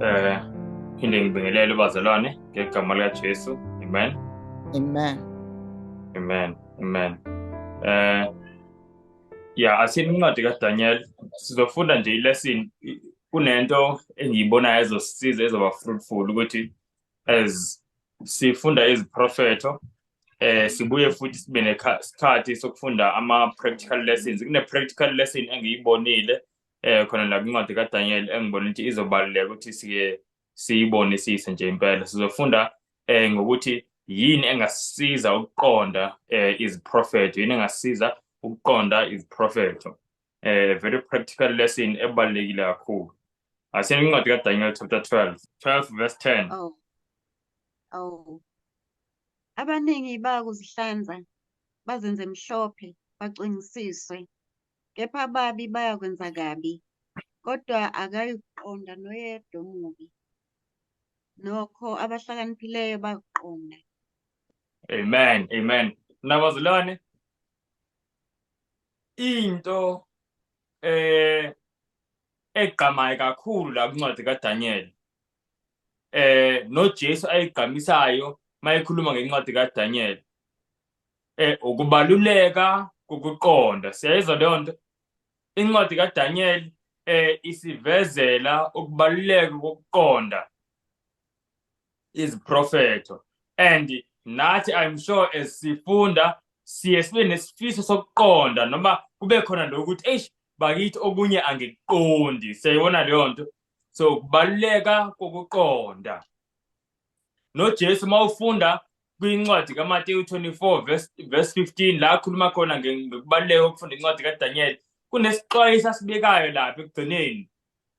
Eh phinde ngibingelele bazalwane ngegama lika Jesu. Amen. Amen. Amen. Amen. Eh yeah, asini incwadi kaDaniel sizofunda nje ilesson kunento engiyibonayo ezosisiza ezoba fruitful ukuthi as sifunda iziprofeto sibuye futhi sibe nesikhathi sokufunda ama-practical lessons. Kune-practical lesson engiyibonile khona la kwincwadi kaDaniel engibona ukuthi izobaluleka ukuthi siyibonisise nje impela. Sizofunda ngokuthi yini engasisiza ukuqonda iziprofeto, yini engasisiza ukuqonda iziprofeto. Very practical lesson ebalulekile kakhulu. Asiye kwincwadi kaDaniel chapter 12 verse 10. Oh. Abaningi bayakuzihlanza, bazenze mhlophe, bacingisiswe. Kepha ababi bayakwenza kabi, kodwa akayikuqonda noyedwa omubi. Nokho abahlakaniphileyo bayakuqonda. Amen. Amen. Nabazalwane, into egqamayo kakhulu la kwincwadi kaDaniel noJesu ayigqamisayo mayekhuluma ngencwadi kaDaniel ukubaluleka kokuqonda. Siyayizwa leyo nto. Incwadi kaDaniel isivezela ukubaluleka kokuqonda iziprofeto, and nathi I'm sure as sifunda siye sibe nesifiso sokuqonda noma kube khona lokuthi bakithi okunye angikuqondi. Siyayibona leyo nto. So kubaluleka kokuqonda. NoJesu mawufunda kwincwadi kaMateyu 24 verse 15 la akhuluma khona ngokubaluleka kokufunda incwadi kaDaniel, kunesixwayiso asibekayo lapha ekugcineni.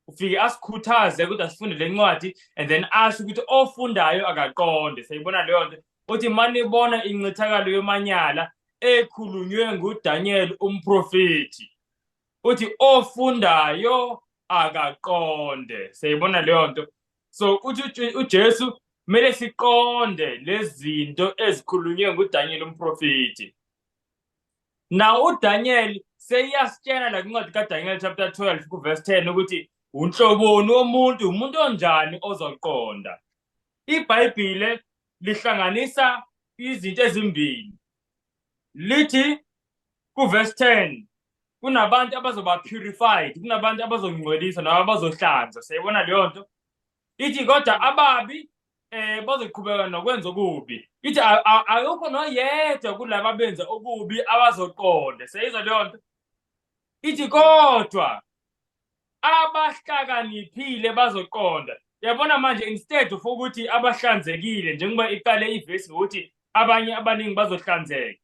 Ufike asikhuthaze ukuthi asifunde le ncwadi and then asho ukuthi ofundayo akaqonde. Siyayibona leyo nto. Uthi manibona incithakalo yomanyala ekhulunywe nguDaniel umprofeti, uthi ofundayo akaqonde. Siyayibona leyo nto. So uthi uJesu kumele siqonde lezinto ezikhulunywe nguDaniel umprofeti. Now uDaniel seyiyasitshela la kwincwadi kaDaniel chapter 12 kuverse 10 ukuthi unhloboni womuntu, umuntu onjani ozoqonda. IBhayibhile lihlanganisa izinto ezimbili. Lithi kuverse 10 kunabantu abazoba purified, kunabantu abazongcweliswa nabazohlanzwa. Siyayibona leyo nto. Ithi kodwa ababi bazoqhubeka nokwenza okubi. Ithi akukho noyedwa kulabo abenza okubi abazoqonda. Siyayizwa leyo nto. Ithi kodwa abahlakaniphile bazoqonda. Yabona manje, instead of ukuthi abahlanzekile, njengoba iqale ivesi ngokuthi abanye abaningi bazohlanzeka,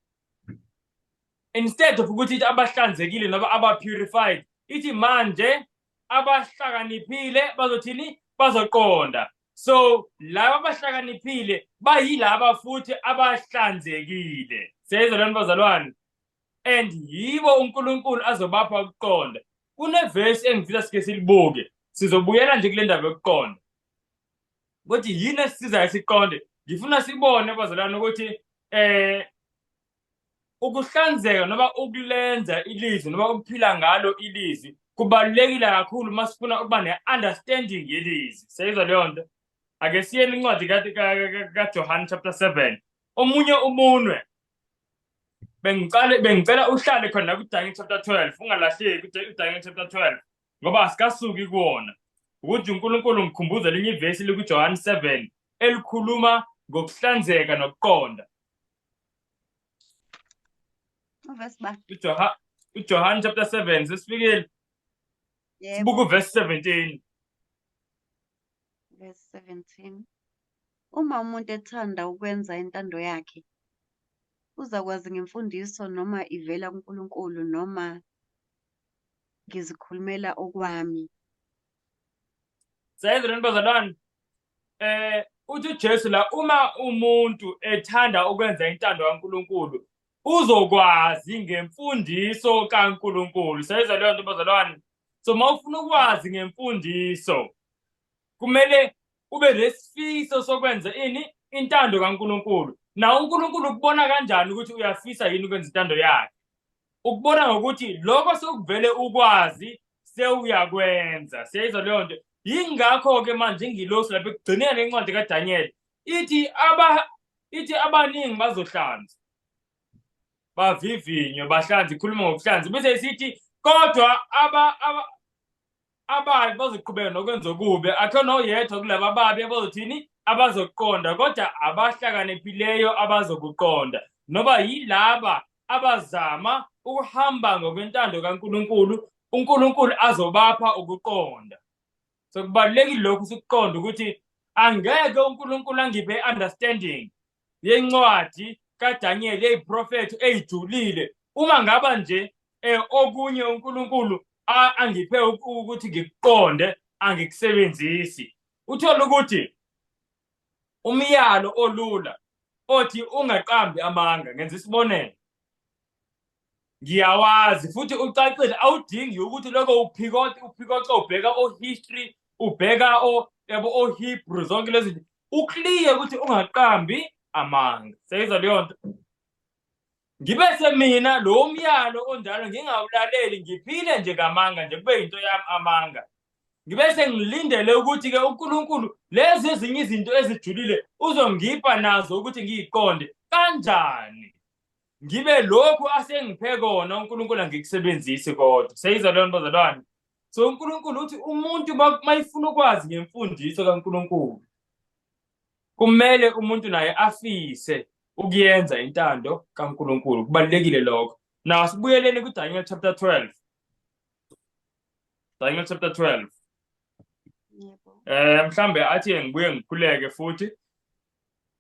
instead of ukuthi abahlanzekile noma aba-purified, ithi manje abahlakaniphile bazothini? Bazoqonda. So laba abahlakaniphile bayilaba futhi abahlanzekile. Siyayizwa lento bazalwane. And yibo uNkulunkulu azobapha ukuqonda. Kunevesi engifisa sike silibuke. Sizobuyela nje kule ndaba yokuqonda. Ukuthi yini esisizayo siqonde. Ngifuna sibone bazalwane ukuthi ukuhlanzeka noma ukulenza ilizwi noma ukuphila ngalo ilizwi kubalulekile kakhulu masifuna ukuba ne-understanding yelizwi. Siyayizwa leyo nto. Ake siye incwadi kaJohn chapter 7. Omunye umunwe bengicela uhlale khona la kuDaniel chapter 12, ungalahleki kuDaniel chapter 12 ngoba asikasuki kuwona. Ukuthi uNkulunkulu ngikhumbuza linye ivesi likuJohn 7 elikhuluma ngokuhlanzeka nokuqonda. Verse ba. uJohn chapter 7 sesifikile. Yebo. Sibuka verse 17. Verse 17. Uma umuntu ethanda ukwenza intando yakhe, uzakwazi ngemfundiso noma ivela kuNkulunkulu noma ngizikhulumela okwami. Sayizwa lento bazalwane. Uthi uJesu la uma umuntu ethanda ukwenza intando kaNkulunkulu uzokwazi ngemfundiso kaNkulunkulu. Sayizwa leyo nto bazalwane. So mawufuna ukwazi ngemfundiso kumele ube lesifiso sokwenza intando kaNkulunkulu. Na uNkulunkulu ukubona kanjani ukuthi uyafisa yini ukwenza intando yakhe? Ukubona ngokuthi lokho sokuvele ukwazi sewuyakwenza. Siyayizwa leyo nto. Yingakho-ke manje ingilosi lapha ekugcineni encwadi kaDaniel ithi abaningi bazohlanza, bavivinywe, bahlanze, ikhuluma ngokuhlanza, bese isithi kodwa ababi bazoqhubeka nokwenza okubi, akho noyedwa kulaba ababi abazothini, abazokuqonda, kodwa abahlakaniphileyo abazokuqonda, noba yilaba abazama ukuhamba ngokwentando kaNkulunkulu, uNkulunkulu azobapha ukuqonda. So kubalulekile lokhu sikuqonda ukuthi angeke uNkulunkulu angiphe understanding yencwadi kaDaniel eyiprofethi eyijulile uma ngaba nje okunye uNkulunkulu angiphe ukuthi ngikuqonde angikusebenzisi. Uthola ukuthi umyalo olula othi ungaqambi amanga, ngenza isibonelo, ngiyawazi futhi ucacile, awudingi ukuthi lokho uphikoca ubheka o-history, ubheka o-Hebrew, zonke lezi zinto, uclear ukuthi ungaqambi amanga. Seyizwa leyo nto? Ngibe semina lo myalo onjalo ngingawulaleli, ngiphile nje ngamanga nje, kube yinto yami amanga, ngibe sengilindele ukuthi-ke uNkulunkulu lezi ezinye izinto ezijulile uzongipha nazo ukuthi ngiyiqonde kanjani, ngibe lokhu asengiphe kona uNkulunkulu angikusebenzisi kodwa. Seyizwa leyo nto bazalwane? So uNkulunkulu uthi umuntu mayifuna ukwazi ngemfundiso kaNkulunkulu, kumele umuntu naye afise ukuyenza intando kaNkulunkulu. Kubalulekile lokho. Now sibuyeleni kuDaniel chapter 12. Daniel chapter 12. Yebo. Mhlambe athi ngibuye ngikhuleke futhi.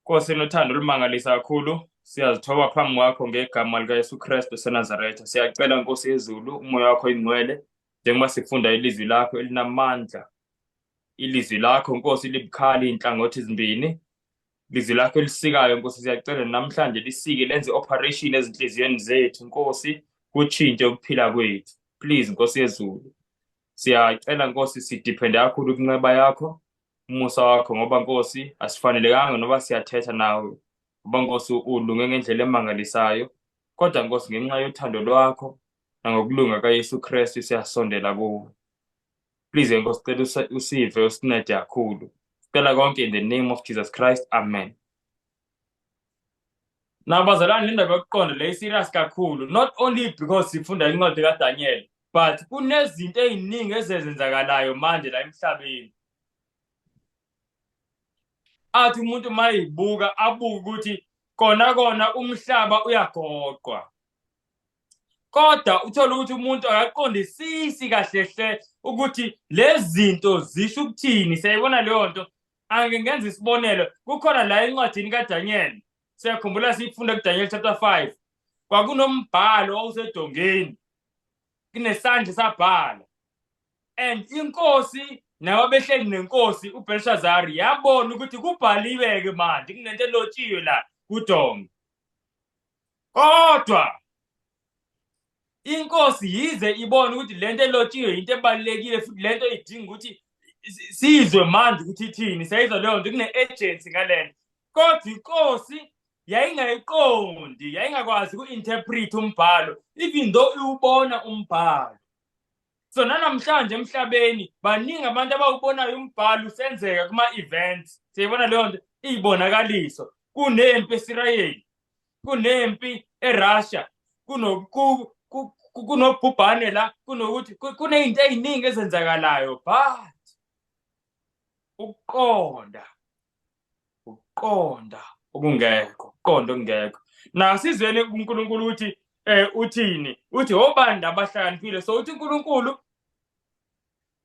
Nkosi nothando olumangalisa kakhulu, siyazithoba phambi kwakho ngegama likaYesu Kristu seNazaretha. Siyacela Nkosi yezulu, umoya wakho ingcwele, njengoba sifunda ilizwi lakho elinamandla. Ilizwi lakho Nkosi libukhali inhlangothi ezimbini. Ilizwi lakho elisikayo Nkosi, siyacela namhlanje lisike lenze operation ezinhliziyweni zethu Nkosi, kutshintshe ukuphila kwethu. Please Nkosi yezulu, siyacela Nkosi sidepende kakhulu kunqeba yakho, umusa wakho, ngoba Nkosi asifanelekanga noba siyathetha nawe, ngoba Nkosi ulunge ngendlela emangalisayo, kodwa Nkosi ngenxa yothando lwakho nangokulunga kaYesu Kristu siyasondela kuwe. Please Nkosi, cela usive, usincede kakhulu. Sicela konke in the name of Jesus Christ, amen. Nabazalwane, indaba yokuqonda le serious kakhulu, not only because sifunda incwadi kaDaniel, but kunezinto eziningi ezenzakalayo manje la emhlabeni. Athi umuntu mayibuka abuke ukuthi kona umhlaba uyagoqwa, kodwa uthola ukuthi umuntu akaqondisisi kahle ukuthi lezi zinto zisho ukuthini. Siyayibona leyo nto. Ake ngenza isibonelo, kukhona la encwadini kaDaniel, siyakhumbula sifunda kuDaniel chapter 5, kwakunombhalo owusedongeni, kunesandla sabhala, and inkosi nababehleli nenkosi uBelshazari yabona ukuthi kubhaliwe-ke manje kunento elotshiwe la kudonga, kodwa inkosi yize ibone ukuthi lento elotshiwe into ebalulekile futhi lento idinga ukuthi sizwe manje ukuthi ithini. Siyayizwa leyo nto, kune-agency ngalento, kodwa inkosi yayingayiqondi, yayingakwazi uku-interpret-a umbhalo, even though iwubona umbhalo. So nanamhlanje emhlabeni baningi abantu abawubonayo umbhalo usenzeka kuma-events. Siyayibona leyo nto, iy'bonakaliso, kunempi eSirayeli, kunempi eRussia, kunobhubhane la, kunokuthi kuney'nto ey'ningi ezenzakalayo, but ukuqonda okungekho. Nasizweni uNkulunkulu uthi uthini? Uthi obani abahlakaniphile. So uthi uNkulunkulu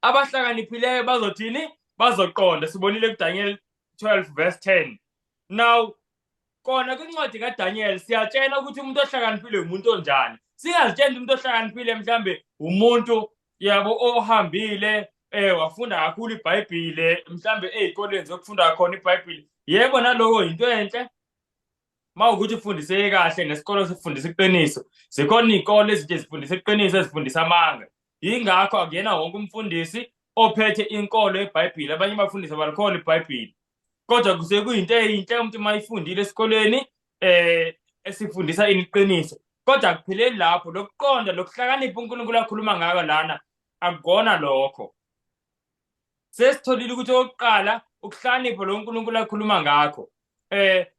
abahlakaniphileyo bazothini? Bazoqonda. Sibonile kuDaniel 12 verse 10. Now kona kwincwadi kaDaniel siyatshela ukuthi umuntu ohlakaniphile umuntu onjani. Singazitshela umuntu ohlakaniphile mhlambe umuntu yabo ohambile wafunda kakhulu iBhayibhile, mhlambe ey'koleni zokufunda khona iBhayibhile. Yebo, naloko into enhle mawukuthi ufundiseke kahle nesikolo sifundisa iqiniso. Zikhona iy'kole ezinje zifundisa iqiniso, ezifundisa amanga. Yingakho akuyena wonke umfundisi ophethe inkolo yeBhayibhile. Abanye bafundisa balikhola iBhayibhile, kodwa kusuke kuyinto eyinhle umuntu mayifundile esikoleni esifundisa iqiniso, kodwa akuphileli lapho. Lokuqonda lokuhlakanipha uNkulunkulu akhuluma ngako lana akukona lokho. sesitholile ukuthi okokuqala ukuhlakanipha lo uNkulunkulu akhuluma ngakho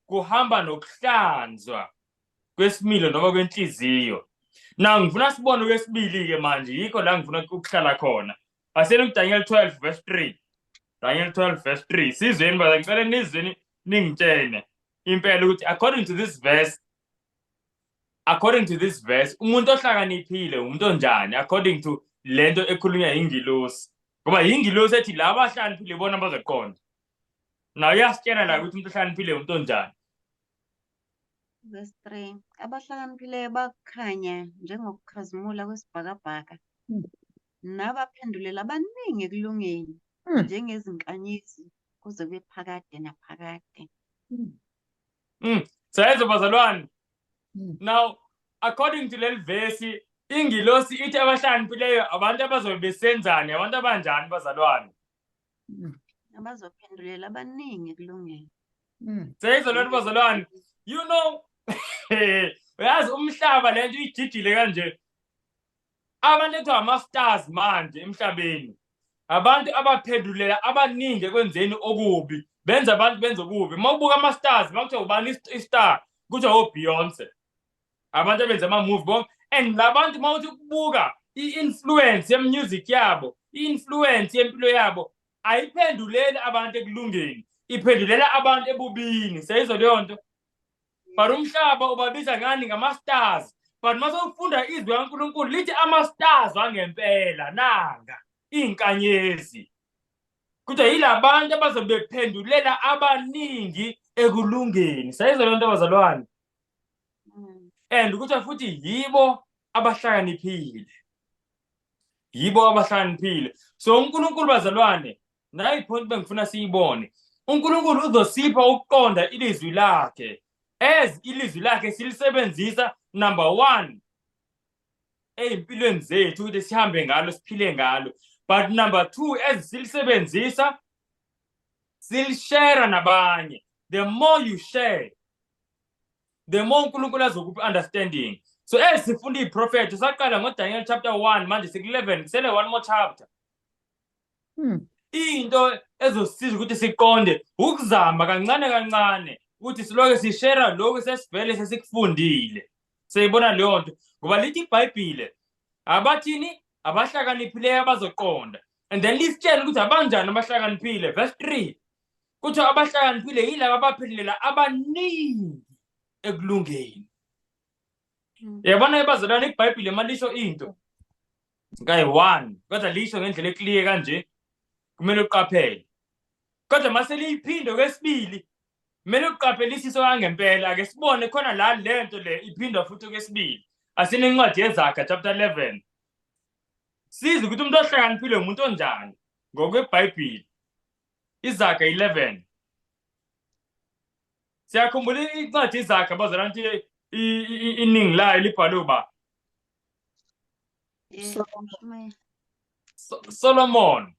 kuhamba nokuhlanzwa kwesimilo noma kwenhliziyo. Na ngifuna sibone kwesibili ke manje yikho la ngifuna ukuhlala khona. Asele uDaniel 12 verse 3. Daniel 12 verse 3. Sizweni baza ngicela nizweni ningitshene impela ukuthi according to this verse umuntu ohlakaniphile umuntu onjani according to lento ekhulunywa ingilosi. Ngoba ingilosi ethi laba abahlakaniphile bona bazoqonda. Na uyasitshela la ukuthi umuntu ohlakaniphile umuntu onjani. Verse 3. Abahlakaniphileyo bakhanya njengokukhazimula kwesibhakabhaka. Nabaphendulela abaningi ekulungeni njengezinkanyezi kuze kube phakade naphakade. Sayezo bazalwane. Now according to leli verse ingilosi ithi abahlakaniphileyo abantu abazobe besenzani abantu abanjani bazalwane. Abazophendulela abaningi ekulungeni. Sayezo lento bazalwane. You know uyazi umhlaba lento ijijile kanje. Abantu ethu ama-stars manje emhlabeni. Abantu abaphendulela abaningi ekwenzeni okubi. Benza abantu benza okubi. Mawubuka ama-stars makuthiwa ubani i-star kuthiwa oBeyonce. Abantu abenza ama-move bonke and labantu mawuthi ukubuka i-influence ye-music yabo, i-influence yempilo yabo ayiphenduleli abantu ekulungeni. Iphendulela abantu ebubini. Seyizwa leyo nto. But umhlaba ubabiza ngani ngama-stars. But masewufunda izwi kaNkulunkulu lithi ama-stars wangempela nanga inkanyezi. Kuthiwa yilabantu abazobe bephendulela abaningi ekulungeni. Sayizwa le nto bazalwane. And kuthiwa futhi yibo abahlakaniphile. Yibo abahlakaniphile. So uNkulunkulu bazalwane, nayi ipoint bengifuna siyibone. uNkulunkulu uzosipha ukuqonda ilizwi lakhe. As ilizwi lakhe silisebenzisa number 1 empilweni zethu ukuthi sihambe ngalo siphile ngalo. But number 2 as silisebenzisa silishare nabanye. The more you share, the more uNkulunkulu azokupha understanding. So as sifunda iprofeti saqala ngoDaniel chapter 1 manje siku11 kusele one more chapter. Into ezosiza ukuthi siqonde ukuzama kancane kancane ukuthi siloke sishare lokho sesivele sesikufundile. Seyibona leyo nto ngoba lithi iBhayibhile abathini abahlakaniphileyo abazoqonda. And then lisitshela ukuthi abanjani abahlakaniphile. Verse 3 kuthi abahlakaniphile yilabo abaphendulela abaningi ekulungeni. Yabona bazalwane iBhayibhile malisho into ngayi1 kodwa lisho ngendlela eclear kanje kumele uqaphele. Kodwa mase liyiphinde kwesibili kumele uqaphelisise kangempela. Ake sibone khona la lento le iphindwa futhi kwesibili. Asine incwadi yeZakha chapter 11. Siza ukuthi umuntu ohlakaniphile umuntu onjani ngokweBhayibhile. iZakha 11. Siyakhumbula incwadi yeZakha bazalwane iningi layo libhalwe uba Solomon.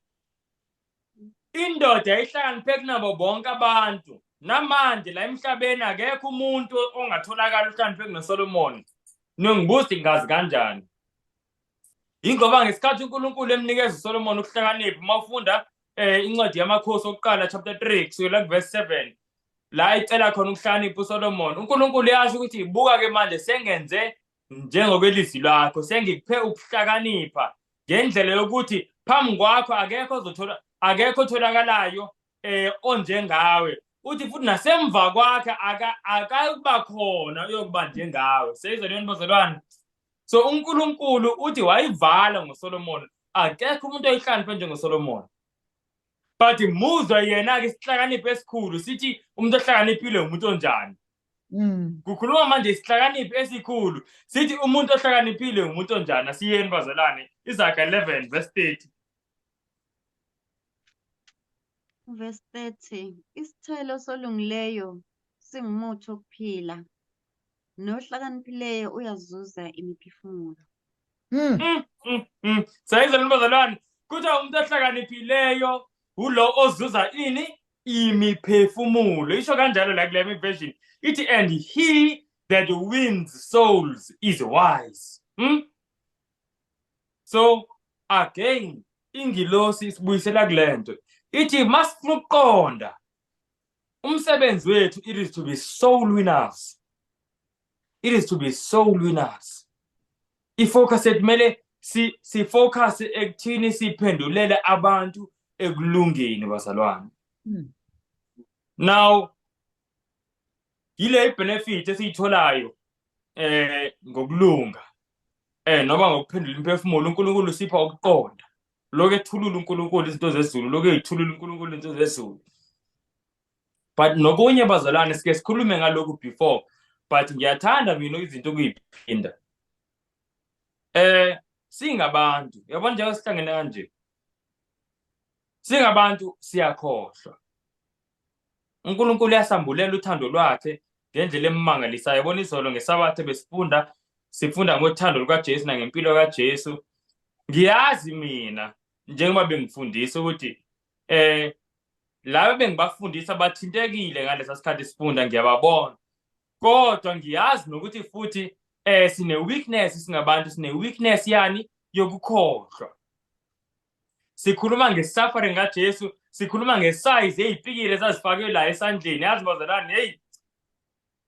Indoda ehlakaniphe kunabo bonke abantu. Namanje la emhlabeni akekho umuntu ongatholakala uhlakaniphe kunoSolomon. Nongibuza ngazi kanjani. Ingoba ngesikhathi uNkulunkulu emnikeza uSolomon ukuhlakanipha mawufunda incwadi yamakhosi okuqala chapter 3 kusukela verse 7 la icela khona ukuhlakanipha uSolomon. uNkulunkulu yasho ukuthi ibuka ke manje sengenze njengokwelizwi lakho sengikuphe ukuhlakanipha ngendlela yokuthi phambi kwakho akekho otholakalayo onjengawe. Uthi futhi nasemva kwakhe akakuba khona uyokuba njengawe. Seyizwa leyo bazalwane. So uNkulunkulu uthi wayivala ngoSolomon. Akekho umuntu oyihlakaniphe njengoSolomon. But muzwa yena ke isihlakaniphe esikhulu sithi umuntu ohlakaniphile umuntu onjani. Kukhuluma manje isihlakaniphe esikhulu sithi umuntu ohlakaniphile umuntu onjani. Asiyeni bazalwane iZakha 11 verse 30. Verse 30. Isithelo solungileyo singumuthi wokuphila. Nohlakaniphileyo uyazuza imiphefumulo. Sayizwa bazalwane kuthi umuntu ohlakaniphileyo ulo ozuza ini imiphefumulo. Isho kanjalo la kule version ithi and he that wins souls is wise. So again ingilosi isibuyisela kulento ithi masifuna ukuqonda umsebenzi wethu, it is to be soul winners. It is to be soul winners. Ifocus kumele si-focus ekuthini siphendulele abantu ekulungeni bazalwane. Now yile benefit esiyitholayo ngokulunga noma ngokuphendula imphefumulo uNkulunkulu usipha ukuqonda lokho ethulula uNkulunkulu izinto zezulu, lokho ezithulula uNkulunkulu izinto zezulu. But nokunye bazalwane sike sikhulume ngalokhu before, but ngiyathanda mina izinto ukuyiphinda. Singabantu yabona njengoba sihlangene kanje, singabantu siyakhohlwa. uNkulunkulu uyasambulela uthando lwakhe ngendlela emangalisayo. Yabona izolo ngesabatha sifunda ngothando lukaJesu nangempilo kaJesu. Ngiyazi mina njengoba bengifundisa ukuthi labo bengibafundisa bathintekile ngalesa sikhathi sifunda, ngiyababona. Kodwa ngiyazi nokuthi futhi sine weakness, singabantu sine weakness yani yokukhohlwa. Sikhuluma ngesuffering kaJesu, sikhuluma ngesize ezipikile ezazifakwe la esandleni. Yazi bazalwane, hey,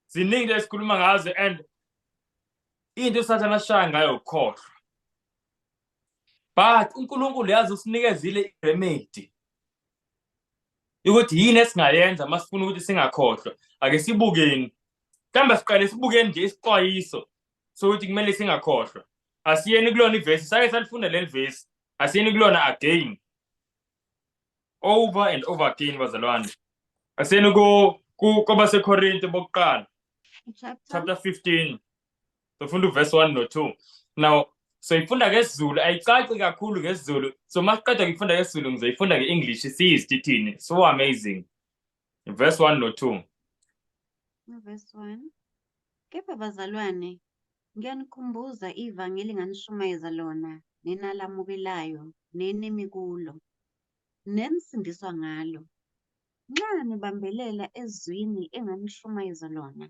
ziningi esikhuluma ngazo and into uSathane ashaya ngayo ukukhohlwa. But uNkulunkulu yazi usinikezile iremedy ukuthi yini esingayenza masifuna ukuthi singakhohlwa. Ake sibukeni. Mhlawumbe siqale sibukeni nje isixwayiso sokuthi kumele singakhohlwa. Asiyeni kulona ivesi, sake salifunda leli vesi. Asiyeni kulona again. Over and over again bazalwane. Asiyeni kwabaseKorinte bokuqala. Chapter 15. Sifunda verse 1 no 2. Now so ifunda ngesiZulu ayicaci kakhulu ngesiZulu. So masiqeda ngifunda ngesiZulu ngizoyifunda ngeEnglish siyisithini. So amazing. Verse 1 no 2. Verse 1. Kepha bazalwane, ngiyanikhumbuza ivangeli enganishumayeza lona, nenalamukelayo, nenimi kulo, nenisindiswa ngalo. Nxa nibambelela ezwini enganishumayeza lona,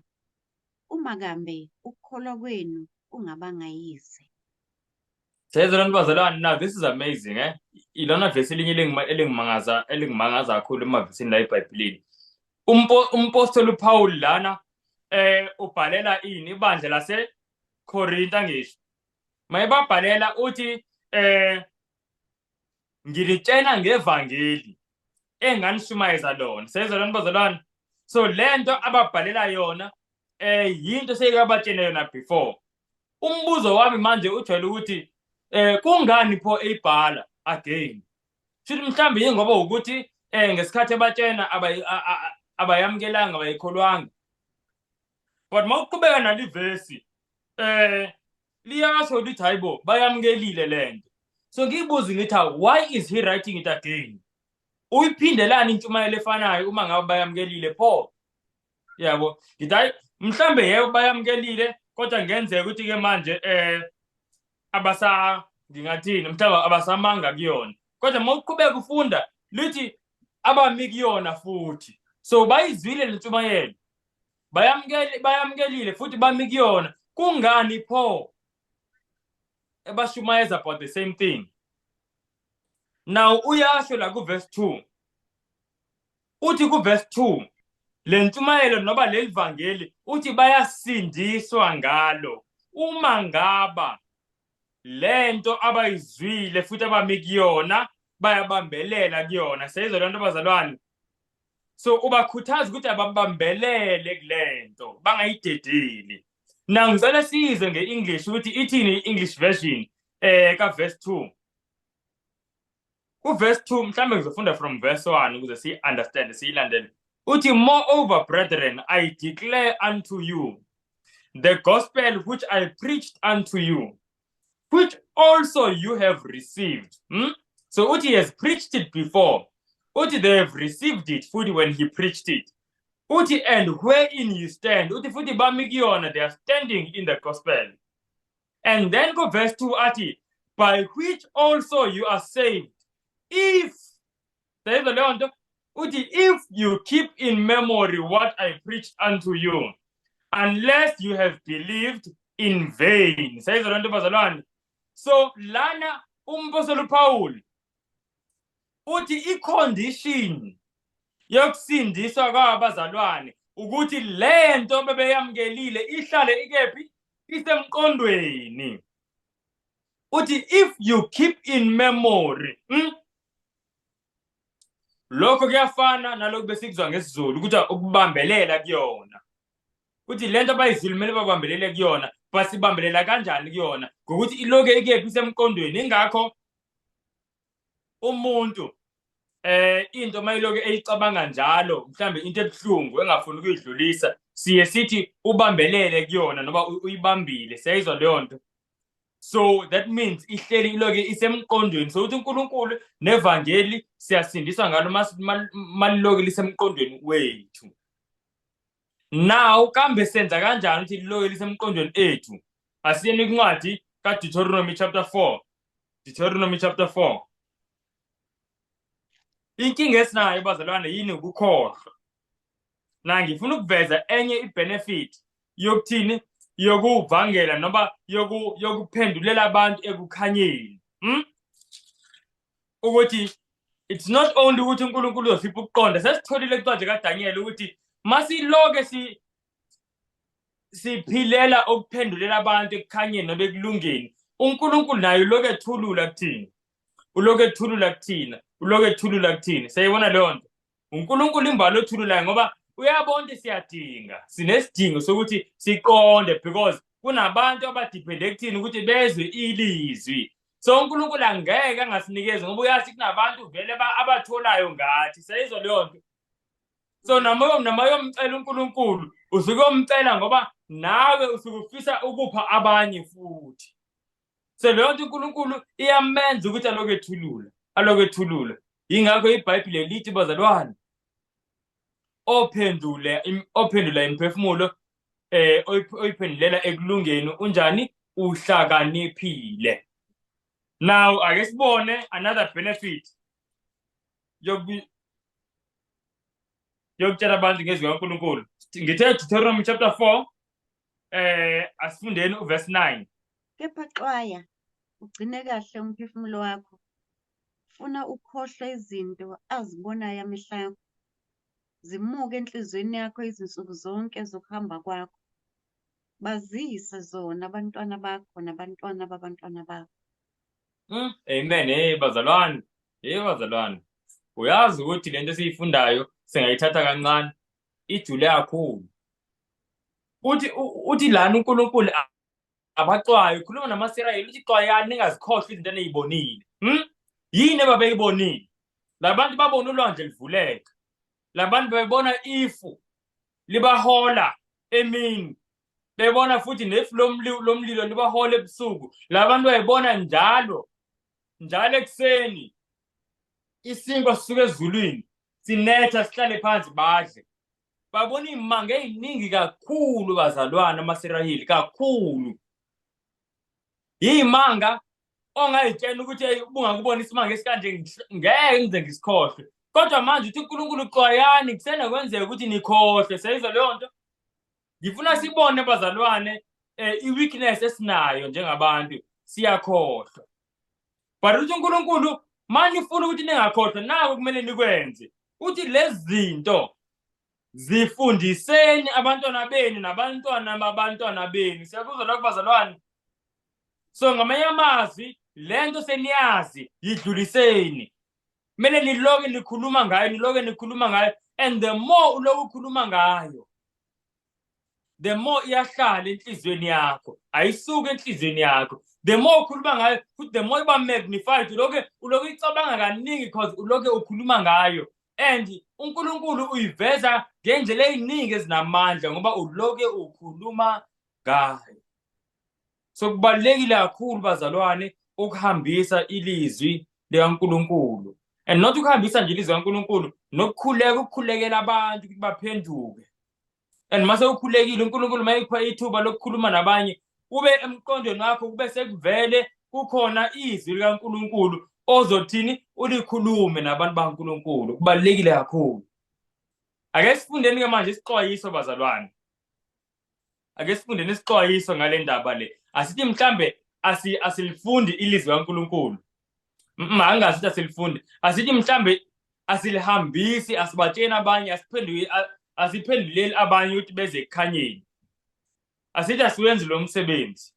uma kambe ukukholwa kwenu kungabanga yize. Sezona bazalwane, now this is amazing ilona verse elinye elingimangaza kakhulu emavesini la eBhayibhelini. Umpostoli uPaul lana ubhalela ibandla laseKorinte ngisho. Mayebabhalela uthi ngilitshela ngevangeli enganishumayeza lona. Sezona bazalwane, so lento ababhalela yona yinto seyikabatshela yona before. Umbuzo wami manje ujwayele ukuthi kungani pho eyibhala again? Futhi mhlambe yingoba ukuthi ngesikhathi ebatshena abayamukelanga abayikholwanga. But mawuqhubeka nalivesi liyasho ukuthi hayibo bayamukelile lento. So ngiyibuza ngithi why is he writing it again? Uyiphindelani intshumayelo efanayo uma ngabe bayamukelile pho? Yabo ngithi mhlambe yebo bayamukelile kodwa ngenzeka ukuthi ke manje ngingathini mhlawumbe abasamanga kuyona. Kodwa mawuqhubeka ufunda lithi abami kuyona futhi. So bayizwile lentshumayelo, bayamukelile futhi bami kuyona. Kungani pho ebashumayeza about the same thing? Now uyasho la kuverse 2. Uthi kuverse 2 lentshumayelo noba lelivangeli uthi bayasindiswa ngalo uma ngaba lento abayizwile futhi abami kuyona bayabambelela kuyona. Seyizwa lento bazalwane. So ubakhuthaza ukuthi ababambelele kulento bangayidedeli. Now ngicela sizwe ngeEnglish ukuthi ithini iEnglish version ka verse 2. Verse 2 mhlambe ngizofunda from verse 1 ukuze si-understand siyilandele. Uthi moreover brethren, I declare unto you the gospel which I preached unto you, which also you have received. So uthi he has preached it before. Uthi they have received it futhi when he preached it. Uthi and wherein you stand. Uthi futhi bami kuyona, they are standing in the gospel. And then go verse 2 ati by which also you are saved. If you keep in memory what I preached unto you, unless you have believed in vain. So lana umpostoli Paul uthi icondition yokusindiswa kwabazalwane ukuthi lento bebeyamkelile ihlale ikephi isemqondweni. Uthi if you keep in memory, lokho kuyafana nalokho besikuzwa ngesiZulu ukuthi ukubambelela kuyona. Uthi lento abayizulu kumele babambelele kuyona, basibambelela kanjani kuyona? Ngokuthi iloke ikephi isemqondweni. Ingakho umuntu into mayiloke eyicabanga njalo, mhlambe into ebuhlungu engafuni ukuyidlulisa, siye sithi ubambelele kuyona noma uyibambile. Siyayizwa leyo nto. So that means ihleli iloke isemqondweni. So uthi uNkulunkulu nevangeli siyasindiswa ngalo maliloke lisemqondweni wethu. Now kambe senza kanjani ukuthi liloke lisemqondweni ethu? Asiyeni kwincwadi kaDeuteronomy chapter 4. Deuteronomy chapter 4. Inkinga esinayo bazalwane yini? Ukukhohlwa. Na ngifuna ukuveza enye ibenefit yokuthini, yokuvangela noma yokuphendulela abantu ekukhanyeni. Ukuthi it's not only ukuthi uNkulunkulu uzosipha ukuqonda. Sesitholile kuncwadi kaDaniel ukuthi masiloke siphilela ukuphendulela abantu ekukhanyeni nobe kulungeni, uNkulunkulu naye uloke ethulula kuthina. Uloke ethulula kuthina. Uloke ethulula kuthina. Sayibona leyo nto. uNkulunkulu imbali othululayo ngoba uyabona ukuthi siyadinga, sinesidingo sokuthi siqonde, because kunabantu abadiphende kuthina ukuthi bezwe ilizwi. So uNkulunkulu angeke angasinikeze ngoba uyazi kunabantu vele abatholayo ngathi. Sayizwa leyo nto. So namayomcela uNkulunkulu usuke umcela ngoba nawe usuke ufisa ukupha abanye futhi. So leyo nto uNkulunkulu iyamenza ukuthi aloke ethulula, aloke ethulula. Yingakho iBhayibheli lithi bazalwane, ophendula imphefumulo oyiphendulela ekulungeni unjani? Uhlakaniphile. Now ake sibone another benefit yokutshela abantu ngezwi kaNkulunkulu. Ngithe Deuteronomy chapter 4 asifundeni uverse 9. Kepha xwaya, ugcine kahle umphefumulo wakho. Funa ukhohlwe izinto azibonayo amehlo akho. Zimuke enhliziyweni yakho izinsuku zonke zokuhamba kwakho. Bazise zona abantwana bakho nabantwana babantwana bakho. Amen. Bazalwane. Bazalwane. Uyazi ukuthi lento esiyifundayo singayithatha kancane, ijule kakhulu. Uthi lana uNkulunkulu abaxwayo, ukhuluma namaSirayeli uthi xwayani ningazikhohlwa izinto eniyibonile. Yini ababeyibonile? Labantu babona ulwandle livuleka. Labantu bebona ifu libahola emini. Bebona futhi nefu lomlilo libahola ebusuku. Labantu bayibona njalo ekuseni isinkwa sisuke ezulwini sinetha sihlale phansi badle. Babona imanga eziningi kakhulu bazalwana amaSirayeli, kakhulu. Imanga ongayitshela ukuthi ubungakubona isimanga esikanje ngeke ngize ngisikhohlwe. Kodwa manje uthi uNkulunkulu xwayani kusena kwenzeka ukuthi nikhohlwe. Sayizwa leyo nto. Ngifuna sibone bazalwane i-weakness esinayo njengabantu, siyakhohlwa. But uthi uNkulunkulu manje ufuna ukuthi ningakhohlwa, nako kumele nikwenze. Uthi lezi zinto zifundiseni abantwana benu nabantwana babantwana benu. Siyakuzwa lokho bazalwane. So ngamanye amazwi lento seniyazi yidluliseni. Kumele niloke nikhuluma ngayo, niloke nikhuluma ngayo, and the more uloke ukhuluma ngayo, the more iyahlala enhlizweni yakho, ayisuke enhlizweni yakho. The more ukhuluma ngayo, the more iba magnified. Uloke icabanga kaningi because uloke ukhuluma ngayo. And uNkulunkulu uyiveza ngendlela eziningi ezinamandla ngoba uloke ukhuluma ngayo. So kubalekile kakhulu bazalwane ukuhambisa ilizwi likaNkulunkulu. And not ukuhambisa nje ilizwi likaNkulunkulu, ukukhulekela abantu ukuthi baphenduke. And mase ukhulekile uNkulunkulu mayikupha ithuba lokukhuluma nabanye, ube emqondweni wakho kube sekuvele kukhona izwi likaNkulunkulu ozothini ulikhulume nabantu baNkulunkulu. Kubalekile kakhulu. Ake sifundeni ke manje isixwayiso bazalwane. Ake sifundeni isixwayiso ngale ndaba le. Asithi mhlambe asilifundi ilizwi likaNkulunkulu. Angasithi asilifunde, asithi mhlambe asilihambisi, asibatsheni abanye, asiphenduleli abanye ukuthi beze ekukhanyeni. Asithi asiwenzi lo msebenzi.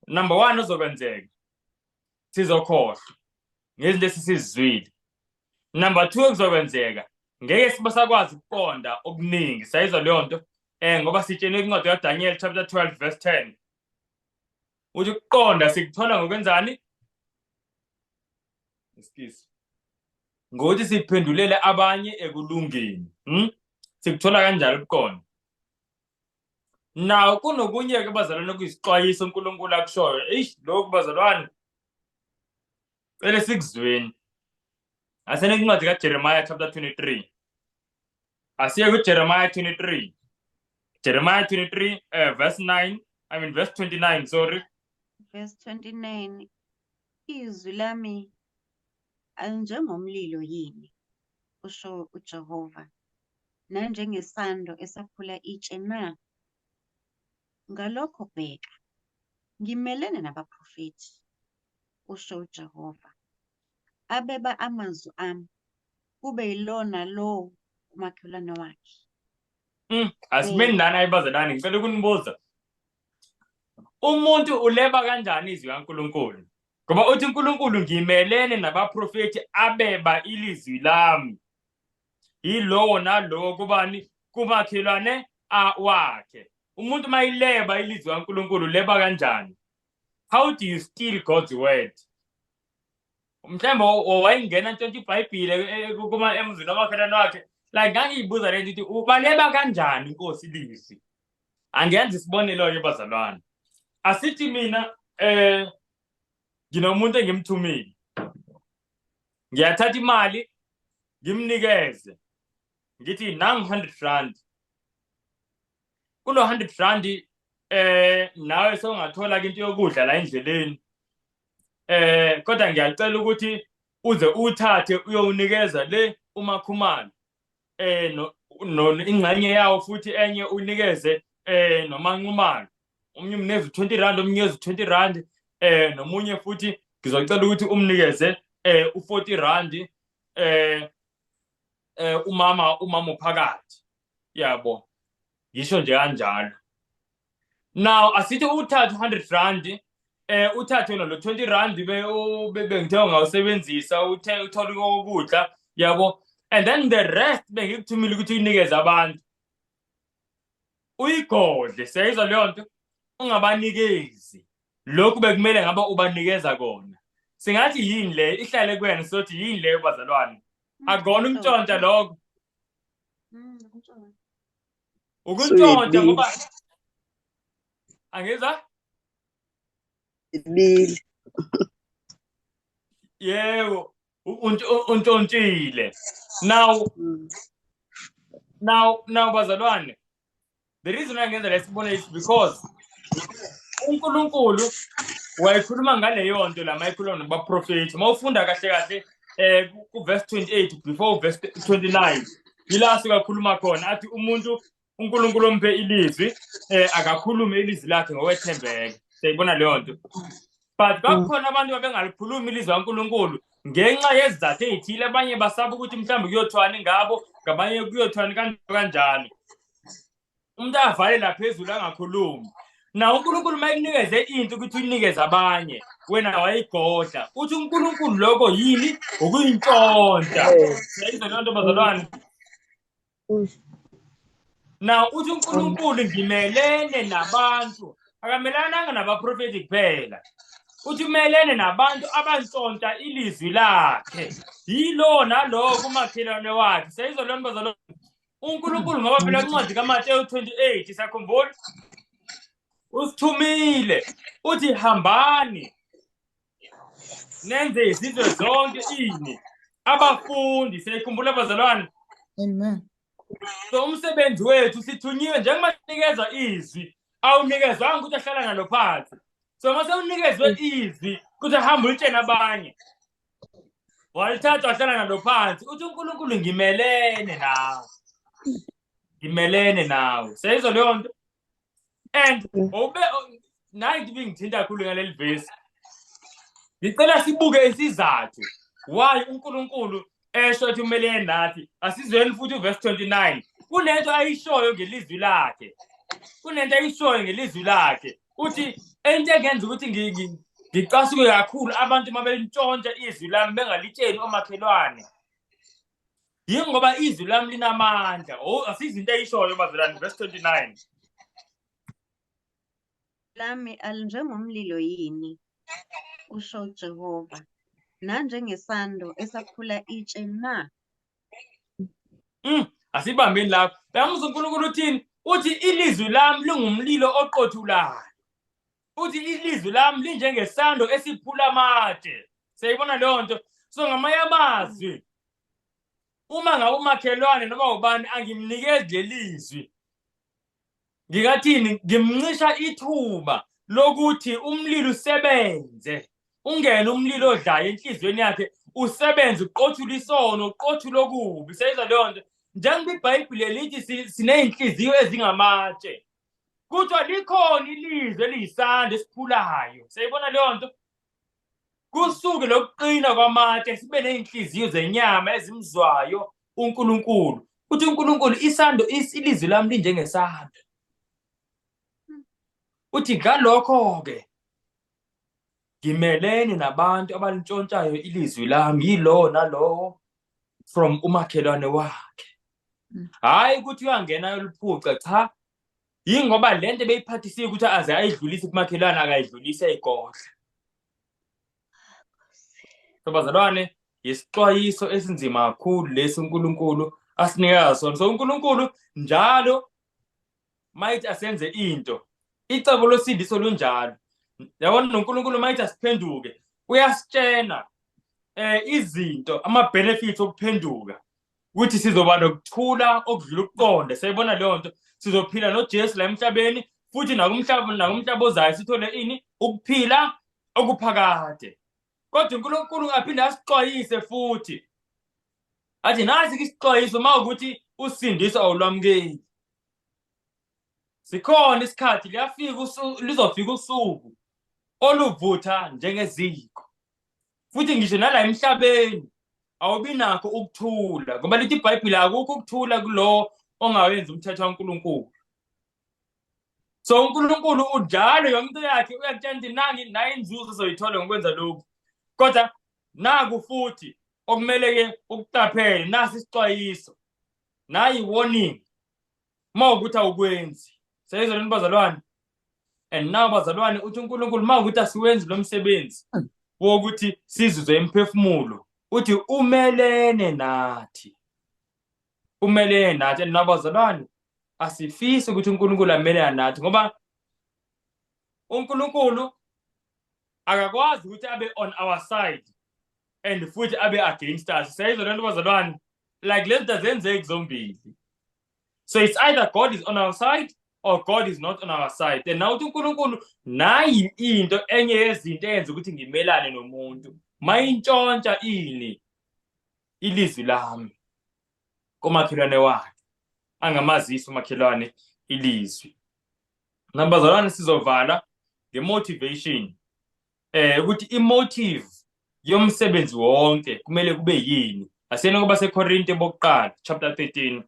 Number 1 uzokwenzeka, sizokhohlwa ngezinto esisizwile. Number 2 kuzokwenzeka, ngeke sibasakwazi ukuqonda okuningi. Sayizwa leyo nto ngoba sitshene kwincwadi kaDaniel chapter 12 verse 10 uthi ukuqonda sikuthola ngokwenzani? Ngokuthi siphendulele abanye ekulungeni. Sikuthola kanjalo ukuqonda. Now kunokunye-ke bazalwane kuyisixwayiso uNkulunkulu akushoyo. Lokhu bazalwane cele sikuzweni. Asene kwincwadi kaJeremiah chapter 23. Asiye kuJeremiah 23. Jeremiah 23 verse 29, sorry. Verse 29. Izwi lami alinjengomlilo yini, usho uJehova, nanjengesando esaphula itshe na? Ngalokho bheka, ngimelene nabaprofeti, usho uJehova, abeba amazwi ami, kube yilona lowo umakhelwane wakhe. Asimeni nani ayibazalwane, ngicela ukunibuza. Umuntu uleba kanjani izwi kaNkulunkulu? Ngoba uthi uNkulunkulu ngimelene nabaprofeti abeba ilizwi lami. Yilowo nalowo kubani? Kumakhelwane wakhe. Umuntu mayileba ilizwi kaNkulunkulu leba kanjani? How do you steal God's word? Mhlawumbe wayengena ntshontsha iBhayibhile kuma emzini wamakhelwane wakhe. Like ngangiyibuza le nto ukuthi ubaleba kanjani inkosi ilizwi? Angenza isibonelo-ke bazalwane. Asithi mina nginomuntu engimthumile, ngiyathatha imali ngimnikeze, ngithi nangu 100 rand. Kulo 100 rand nawe sewungathola into yokudla la endleleni, kodwa ngiyacela ukuthi uze uthathe uyowunikeza le uMakhumalo, ingxenye yawo futhi enye unikeze noManqumalo. Omunye umnikeze 20 rand, omunye 20 rand, nomunye futhi ngizocela ukuthi umnikeze u40 rand, umama uphakathi. Yabo, ngisho nje kanjalo. Now asithi uthathe 100 rand, uthathe lo 20 rand bengithe ungawusebenzisa uthole ukudla, yabo, and then the rest bengikuthumile ukuthi uyinikeze abantu. Uyigodle, siyayizwa leyo nto, ungabanikezi lokhu bekumele ngaba ubanikeza kona. Singathi yini le ihlale kuwena, sothi yini le bazalwane? Akona ukuntshontsha lokho. Ukuntshontsha ngoba angizwa? Yebo, untshontsile. Now bazalwane, the reason angenza lesibonelo is because uNkulunkulu wayikhuluma ngaleyo nto la mayikhuluma nabaprofeti. Mawufunda kahle kahle ku-verse 28 before verse 29, yila sikakhuluma khona athi umuntu uNkulunkulu ompe ilizwi akakhulume ilizwi lakhe ngokwethembeka. Siyayibona leyo nto. But bakhona abantu abengalikhulumi ilizwi kaNkulunkulu ngenxa yezizathu ezithile. Abanye basaba ukuthi mhlawumbe kuyothwani ngabo, ngabanye kuyothwani kanjani. Umuntu avale la phezulu angakhulumi. Na uNkulunkulu mayikunikeze into ukuthi uyinikeze abanye, wena wayigodla. Uthi uNkulunkulu lokho yini? Ukuyintshontsha. Siyayizwa leyo nto bazalwane. Na uthi uNkulunkulu ngimelene nabantu, akamelananga nabaprofeti kuphela. Uthi umelene nabantu abantshontsha ilizwi lakhe. Yilo nalowo kumakhelwane wakhe. Siyayizwa leyo nto bazalwane. uNkulunkulu ngoba phela kwincwadi kaMateyu 28 sakhumbula usithumile uthi hambani nenze izizwe zonke ini abafundi. Siyakhumbula bazalwane? Amen. So umsebenzi wethu sithunyiwe njengoba sinikezwa izwi, awunikezwanga ukuthi ahlala nalo phansi. So mase unikezwe izwi ukuthi ahambe ulitshena abanye, walithatha wahlala nalo phansi. Uthi uNkulunkulu ngimelene nawe, ngimelene nawe. Siyayizwa leyo nto? And nayi ngithinta kakhulu ngaleli verse. Ngicela sibuke isizathu why uNkulunkulu esho ukuthi umelene nathi. Asizweni futhi uverse 29. Kunento ayishoyo ngelizwi lakhe. Kunento ayishoyo ngelizwi lakhe. Uthi into engenza ukuthi ngicasuke kakhulu abantu mabelintshontsha izwi lami bengalitsheni omakhelwane. Yingoba izwi lami linamandla. Asizinto ayishoyo bazalwane verse 29. Lami alinjengomlilo yini, usho Jehova, nanjengesando esaphula itshe na? Asibambeni lapho. Uyamuzwa uNkulunkulu uthini? Uthi ilizwi lami lingumlilo oqothulayo. Uthi ilizwi lami linjengesando esiphula amatshe. Siyayibona leyo nto. So ngamanye amazwi, uma ngabe umakhelwane noma ubani angimnikezi lelizwi, ngikathini? Ngimncisha ithuba lokuthi umlilo usebenze. Ungene umlilo odlayo enhlizweni yakhe, usebenze uqothula isono, uqothula okubi. Siyayizwa leyo nto. Njengoba iBhayibheli lithi siney'nhliziyo ezingamatshe, kuthiwa likhona ilizwi eliyisando esiphulayo. Siyayibona leyo nto. Kusuke lokuqina kwamatshe sibe ney'nhliziyo zenyama ezimzwayo uNkulunkulu. Uthi uNkulunkulu ilizwi lami linjengesando. Uthi ngalokho-ke ngimelene nabantu abalintshontshayo ilizwi lami, yilowo nalowo from umakhelwane wakhe. Hhayi ukuthi uyangena yoluphuca, cha. Yingoba lento beyiphathisiwe ukuthi aze ayidlulise kumakhelwane, akayidlulise ey'godla. So bazalwane, yisixwayiso esinzima kakhulu lesi uNkulunkulu asinika sona. So uNkulunkulu njalo mayithi asenze into, icebo losindiso lunjalo. Yabona noNkulunkulu mayithi asiphenduke, uyasitshena izinto, ama-benefits okuphenduka, ukuthi sizoba nokuthula okudlula ukuqonda. Sayibona leyo nto. Sizophila noJesu la emhlabeni, futhi nakumhlaba ozayo sithole ini? Ukuphila okuphakade. Kodwa uNkulunkulu aphinde asixwayise futhi. Athi nasi-ke isixwayiso uma ukuthi usindiso awulwamukeli. Sikhona isikhathi lizofika usuku oluvutha njengeziko. Futhi ngisho nala emhlabeni awubi nakho ukuthula, ngoba lithi iBhayibheli akukho ukuthula kulo ongawenzi umthetho kaNkulunkulu. So uNkulunkulu njalo yonke into yakhe uyakutshela ukuthi nayi inzuzo ozoyithola ngokwenza lokhu. Kodwa naku futhi okumele-ke ukuqaphele, nasi isixwayiso, nayi warning uma ukuthi awukwenzi. Siyayizwa lento bazalwane? And now bazalwane, uthi uNkulunkulu uma ukuthi asiwenzi lo msebenzi wokuthi sizuzwe imphefumulo, uthi umelene nathi. Umelene nathi. And nabazalwane, asifisi ukuthi uNkulunkulu amelene nathi, ngoba uNkulunkulu akakwazi ukuthi abe on our side and futhi abe against us. Siyayizwa lento bazalwane? Like lezi azenzeki zombili. So it's either God is on our side or God is not on our side. And now uthi uNkulunkulu nayi into enye yezinto eyenza ukuthi ngimelane nomuntu, mayintshontsha ilizwi lami kumakhelwane wakhe, angamazisi umakhelwane ilizwi. Nabazalwane, sizovala ngemotivation, ukuthi imotive yomsebenzi wonke kumele kube yini. Asiyena kuba seKorinte bokuqala chapter 13.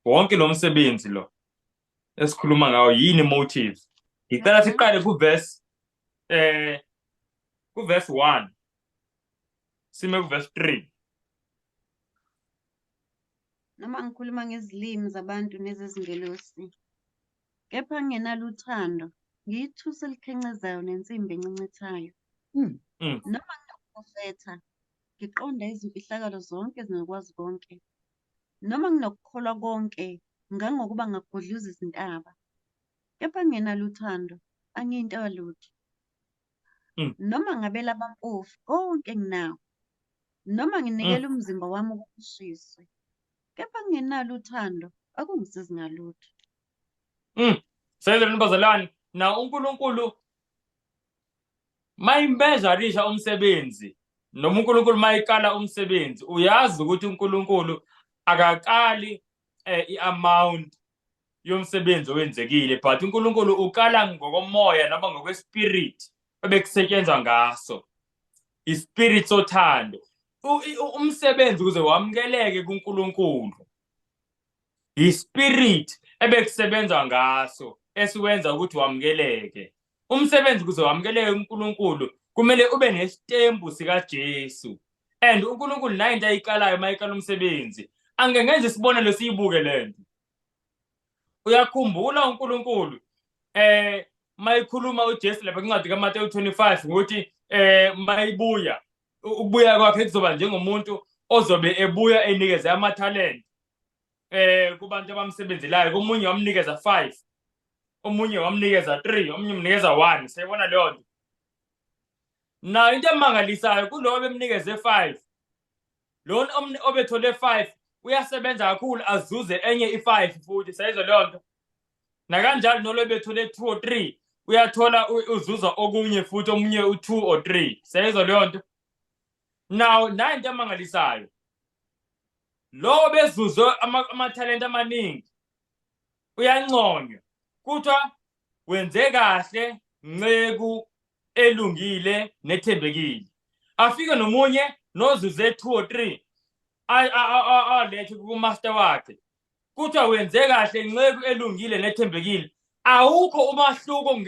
Wonke lo msebenzi lo esikhuluma ngawo yini motive. Ngicela siqale kuverse 1 sime kuverse 3. Noma ngikhuluma ngezilimi zabantu nezezingelosi, kepha ngingenalo uthando, ngiyithusi elikhencezayo nensimbi encencethayo. Noma nginokuprofetha, ngiqonda izimfihlakalo zonke ezinokwazi konke, noma nginokukholwa konke ngangokuba ngagodluza izintaba, kepha ngingenalo uthando, angiyinto yalutho. Noma ngabela abampofu konke nginakho, noma nginikela umzimba wami ukushiswe, kepha ngingenalo uthando, akungisizi ngalutho. Sayizwa bazalwane, na uNkulunkulu mayimbezarisha umsebenzi, noma uNkulunkulu mayikala umsebenzi, uyazi ukuthi uNkulunkulu akakali i-amount yomsebenzi owenzekile, but uNkulunkulu ukala ngokomoya noma ngokwespirit ebekusetshenzwa ngaso. ispirit sothando. Umsebenzi ukuze wamukeleke kuNkulunkulu ispirit ebekusebenza ngaso esiwenza ukuthi wamukeleke. Umsebenzi ukuze wamukeleke kuNkulunkulu kumele ube nesitembu sikaJesu. And uNkulunkulu nayo into ayikalayo mayikala umsebenzi. Angengenza isibonelo siyibuke lento. Uyakhumbula uNkulunkulu mayikhuluma uJesu lapha kwincwadi kaMateyu 25 ukuthi mayibuya ukubuya kwakhe kuzoba njengomuntu ozobe ebuya enikeze amathalente kubantu abamsebenzelayo. Omunye wamnikeza 5, omunye wamnikeza 3, omunye umnikeza 1. Sayibona leyo nto. Na into emangalisayo kulo bemnikeze 5, lo obethole 5 uyasebenza kakhulu azuze enye i5 futhi. Sayizwa leyo nto. Na kanjalo nolo bethole 2 or 3 uyathola uzuza okunye futhi omunye u2 or 3. Sayizwa leyo nto. Now na into emangalisayo lo bezuze amathalente amaningi uyanconywa kuthiwa wenze kahle nceku elungile nethembekile. Afike nomunye nozuze 2 or 3 alethe kumaster wakhe kuthiwa wenze kahle nceku elungile nethembekile. Awukho umahluko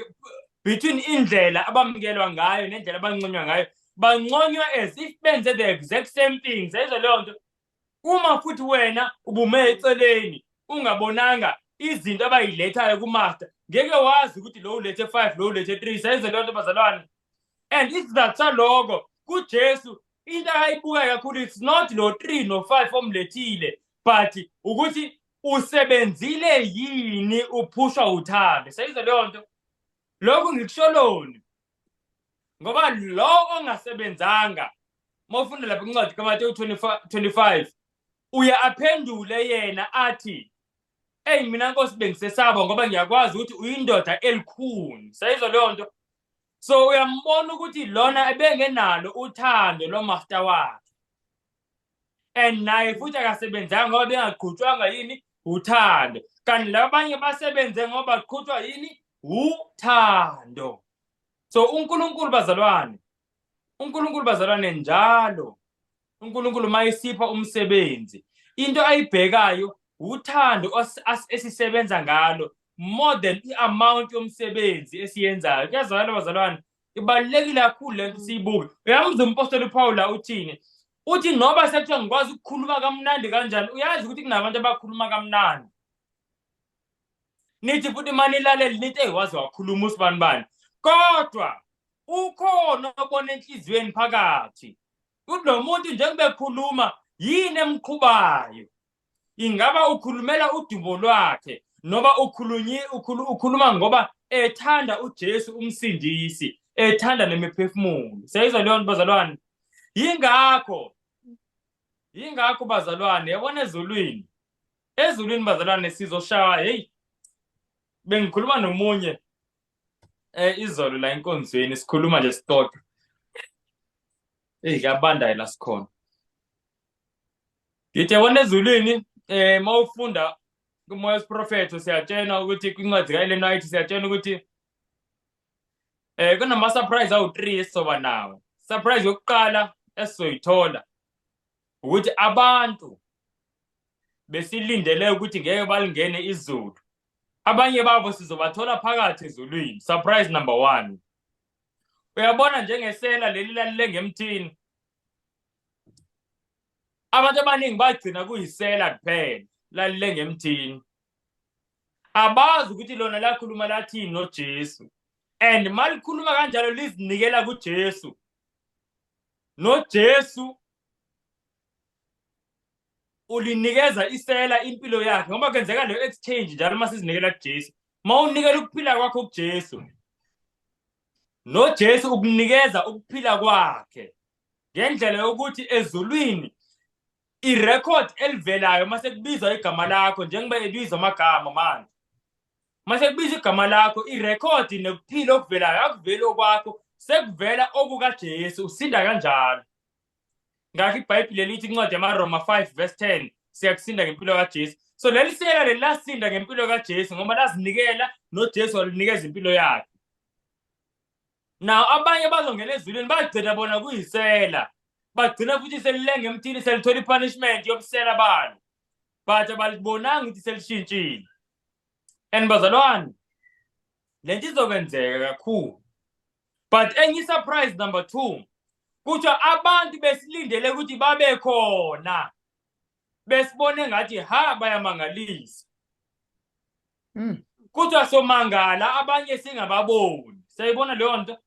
between indlela abamukelwa ngayo nendlela abanconywa ngayo. Banconywa as if benze the exact same thing. Sayizwa leyo nto. Uma futhi wena ubume eceleni ungabonanga izinto abayilethayo kumaster, ngeke wazi ukuthi lo ulethe 5 lo ulethe 3. Sayizwa leyo nto bazalwane. And isizathu saloko kuJesu into ayibuka kakhulu it's not lo 3 no 5 omlethile, but ukuthi usebenzile yini uphushwa uthando. Sayizwa leyo nto. Lokho ngikusholoni ngoba lo ongasebenzanga mawufunda lapha kwincwadi kaMateyu 25 uya aphendule yena athi mina Nkosi bengisesaba ngoba ngiyakwazi ukuthi uyindoda elikhuni. Sayizwa leyo nto. So uyambona ukuthi lona ebengenalo uthando lomaster wakhe, and naye futhi akasebenzanga ngoba bengaqhutshwanga yini uthando, kanti labanye basebenze ngoba baqhutshwa yini uthando. So uNkulunkulu bazalwane njalo uNkulunkulu mayisipha umsebenzi into ayibhekayo uthando esisebenza ngalo more than i-amount yomsebenzi esiyenzayo. Kuyazwakala bazalwane, ibalulekile kakhulu lento siyibuke. Uyamuzwa umpostoli uPaul uthini? Uthi noba sekuthiwa ngikwazi ukukhuluma kamnandi kanjani, uyazi ukuthi kunabantu abakhuluma kamnandi. Nithi futhi manilaleli nithi wazi wakhuluma usibanibani, kodwa ukhona obona enhliziyweni phakathi ukuthi lo muntu njengoba ekhuluma yini emqhubayo. Ingaba ukhulumela udumo lwakhe noba ukhuluma ngoba ethanda uJesu umsindisi, ethanda nemiphefumulo. Sayizwa leyo nto bazalwane. Yingakho bazalwane, yabona ezulwini bazalwane sizoshaya. Bengikhuluma nomunye izolo la enkonzweni, sikhuluma nje sixoxa. Kuyabandayo la sikhona. Ngithi yabona ezulwini mawufunda kumoya wesiprofethi siyatshena ukuthi kwincwadi kaElena White siyatshena ukuthi kunama-surprise awu-3 esizoba nawo. Surprise yokuqala esizoyithola ukuthi abantu besilindele ukuthi ngeke balingene izulu, abanye babo sizobathola phakathi ezulwini. Surprise number 1. Uyabona njengesela leli lalile ngemthini, abantu abaningi bagcina kuyisela kuphela lalile ngemthini. Abazi ukuthi lona lakhuluma lathini noJesu, and malikhuluma kanjalo lizinikela kuJesu. NoJesu ulinikeza isela impilo yakhe ngoba kwenzeka le exchange njalo masizinikela kuJesu. Mawunikela ukuphila kwakho kuJesu, noJesu ukunikeza ukuphila kwakhe ngendlela yokuthi ezulwini irecord elivelayo mase kubizwa igama lakho, njengoba ebizwa amagama manje. Mase kubizwa igama lakho irecord nekuphila okuvelayo akuveli okwakho, sekuvela okukaJesu. Usinda kanjalo. Ngakho iBhayibheli lithi incwadi yamaRoma 5 verse 10 siyakusinda ngempilo kaJesu. So leli sela leli lasinda ngempilo kaJesu ngoba lazinikela noJesu walinikeza impilo yakhe. Now abanye bazongena ezulwini bagcina bona kuyisela. Bagcina futhi selilenge emthini selithola ipunishment yobusela abantu. But abalibonanga ukuthi selishintshile. And bazalwane, lento izokwenzeka kakhulu. But enye surprise number 2, kuthiwa abantu besilindele ukuthi babe khona. Besibone ngathi bayamangalisa. Kuthiwa somangala abanye singababoni. Sayibona leyo nto?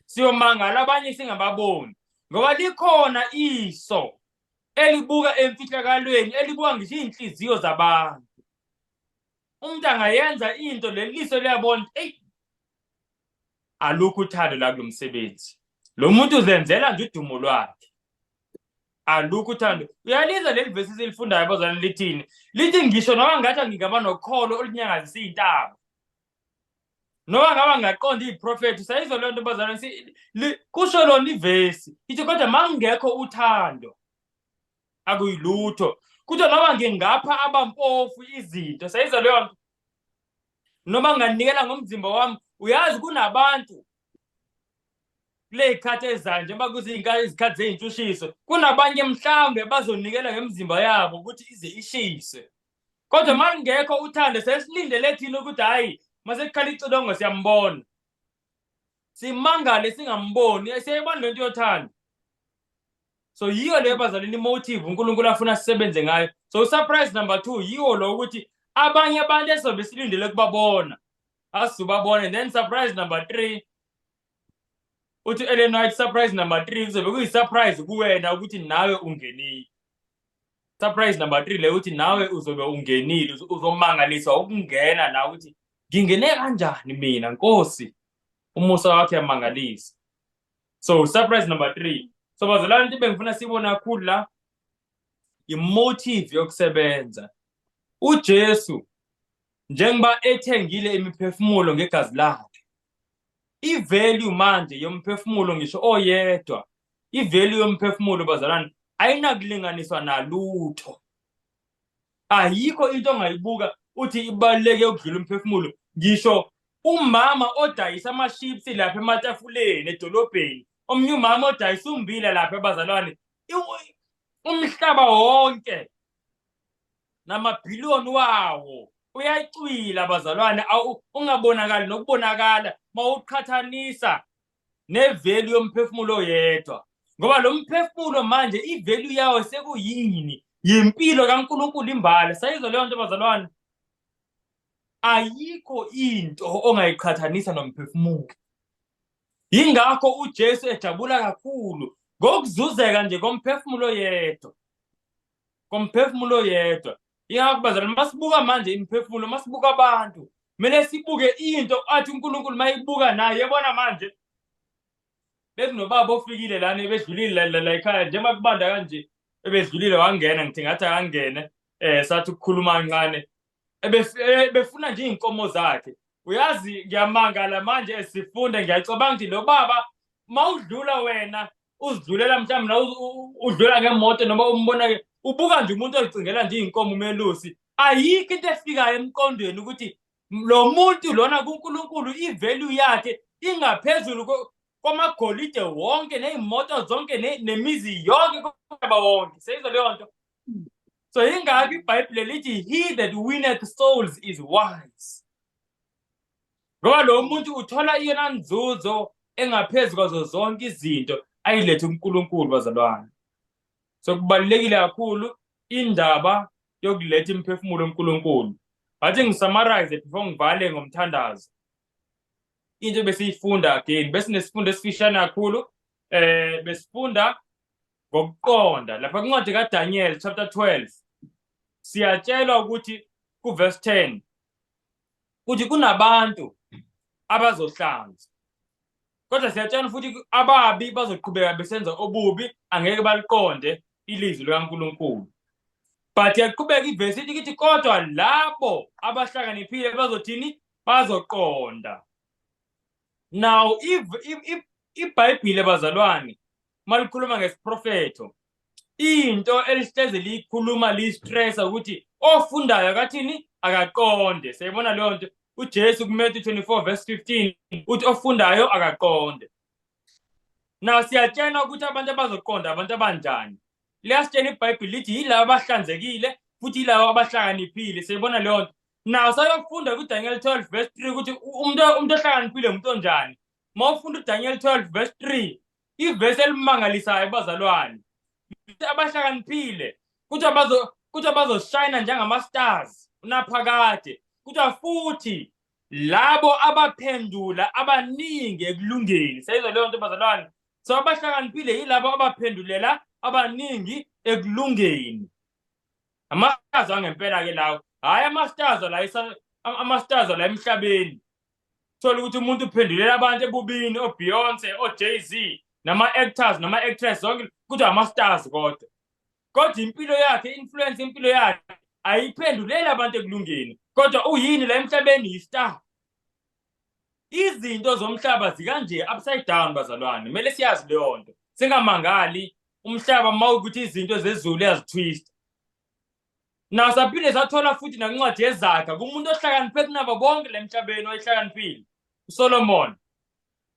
Siyomangala abanye singababoni. Ngoba likhona iso elibuka emfihlakalweni, elibuka ngisho inhliziyo zabantu. Umuntu angayenza into leliso liyabona, alukho uthando la kulomsebenzi. Lo muntu uzenzela nje udumo lwakhe. Alukho uthando. Uyaliza leli verse silifundayo bazalwane lithini? Lithi ngisho noma ngathi ngingaba nokholo olunyangazisa izintaba. Noma ngaba ngaqonda iprofeti, sayizwa le nto bazalwane kusho lona ivesi. Ithi kodwa mangekho uthando akuyilutho. Kuthiwa noma ngingapha abampofu izinto, sayizwa leyo nto. Noma nganikela ngomzimba wami, uyazi kunabantu ley'khathi ezayo njengoba izikhathi zey'ntshushise, kunabanye mhlawumbe bazonikela ngemizimba yabo ukuthi ize ishise. Kodwa mangekho uthando, sesilindele thina ukuthi hayi mase kukhala icilongo siyambona. Simangale singamboni, siyayibona lento yothando. So yiyo leyo bazalwane imotive uNkulunkulu afuna sisebenze ngayo. So surprise number 2 yiwo lo ukuthi abanye abantu esobe silindele kubabona asizobabona. And then surprise number 3, uthi Ellen White, surprise number 3 kuzobe kuyisurprise kuwena ukuthi nawe ungenile. Surprise number 3 le uthi nawe uzobe ungenile, uzomangaliswa ukungena nawe ukuthi ngingene kanjani mina Nkosi, umusa wakhe yamangalisa. So surprise number 3. So bazalwane, into bengifuna sibona kakhulu la imotive yokusebenza. uJesu njengoba ethengile imiphefumulo ngegazi lakhe, ivalue manje yomphefumulo ngisho oyedwa, ivalue yomphefumulo bazalwane ayinakulinganiswa nalutho. Ayikho into ongayibuka uthi ibaluleke ukudlula umphefumulo. Ngisho umama odayisa ama-chips lapha ematafuleni edolobheni, omnye umama odayisa umbila lapha bazalwane, umhlaba wonke namabhiliyoni wawo uyacwila bazalwane, ungabonakali nokubonakala mawuqhathanisa nevalue yomphefumulo oyedwa. Ngoba lo mphefumulo manje ivalue yawo sekuyini? Yimpilo kaNkulunkulu imbala. Sayizwa leyo nto bazalwane? Ayikho into ongayiqhathanisa nomphefumulo. Yingakho uJesu ejabula kakhulu ngokuzuzeka nje komphefumulo oyedwa. Komphefumulo oyedwa. Yingakho bazalwane, masibuka manje imiphefumulo, masibuka abantu, kumele sibuke into athi uNkulunkulu mayibuka naye. Yabona manje bekunobaba ofikile lana ebedlulile la ekhaya, njengoba kubanda kanje ebedlulile wangena, ngithi ngathi akangene sathi ukukhuluma kancane, befuna nje iy'nkomo zakhe. Uyazi ngiyamangala manje sifunda, ngiyacabanga ukuthi lo baba mawudlula wena uzidlulela mhlawumbe na udlula ngemoto noma umbona ubuka nje umuntu ozicingela nje iy'nkomo umelusi. Ayikho into efikayo emqondweni ukuthi lo muntu lona kuNkulunkulu ivalue yakhe ingaphezulu kwamagolide wonke ney'moto zonke nemizi yonke komhlaba wonke. Seyizwa leyo nto? So yingakho iBhayibhile lithi he that winneth souls is wise. Ngoba lo muntu uthola iyona nzuzo engaphezu kwazo zonke izinto ayilethe uNkulunkulu bazalwane. So kubalulekile kakhulu indaba yokuletha imiphefumulo uNkulunkulu. Athi ngisummarize before ngivale ngomthandazo. Into besiyifunda again, besinesifundo esifishane kakhulu, besifunda ngokuqonda lapha kwincwadi kaDaniel chapter 12. Siyatshelwa ukuthi kuverse 10 kuthi kunabantu abazohlanza, kodwa siyatshelwa futhi ababi bazoqhubeka besenza obubi, angeke baliqonde ilizwi likaNkulunkulu. But yaqhubeka ivesi ithi kodwa labo abahlakaniphile bazothini? Bazoqonda. Now iBhayibhile bazalwane malikhuluma ngesiprofeto, into elihleze liyikhuluma liyistressa ukuthi ofundayo akathini? Akaqonde. Sayibona leyo nto? uJesu kuMatthew 24 verse 15 uthi ofundayo akaqonde. Now siyatshena ukuthi abantu abazoqonda abantu abanjani. Liyasitshena iBhayibheli lithi yilabo abahlanzekile futhi yilabo abahlakaniphile. Siyibona leyo nto. Now sayofunda kuDaniel 12 verse 3 ukuthi umuntu ohlakaniphile umuntu onjani. Mawufunda uDaniel 12 verse 3 ivesi elimangalisayo bazalwane. Abahlakaniphile kuthi abazoshayina njengama-stars unaphakade. Kuthiwa futhi labo abaphendula abaningi ekulungeni. Sayizwa leyo nto bazalwane. So abahlakaniphile yilabo abaphendulela abaningi ekulungeni. Ama-stars angempela ke lawo. Hayi ama-stars la emhlabeni. Thola ukuthi umuntu uphendulela abantu ebubini, oBeyonce, oJay-Z, nama-actors, nama-actress, zonke kuthiwa ama-stars kodwa. Kodwa impilo yakhe, influence impilo yakhe ayiphenduleli abantu ekulungeni. Kodwa uyini la emhlabeni yi-star. Izinto zomhlaba zikanje upside down bazalwane. Kumele siyazi leyo nto. Singamangali umhlaba mawukuthi izinto zezulu yazitwist. Now saphinde sathola futhi nakuncwadi yeZakha kumuntu ohlakaniphe kunabo bonke la emhlabeni oyihlakaniphile. uSolomon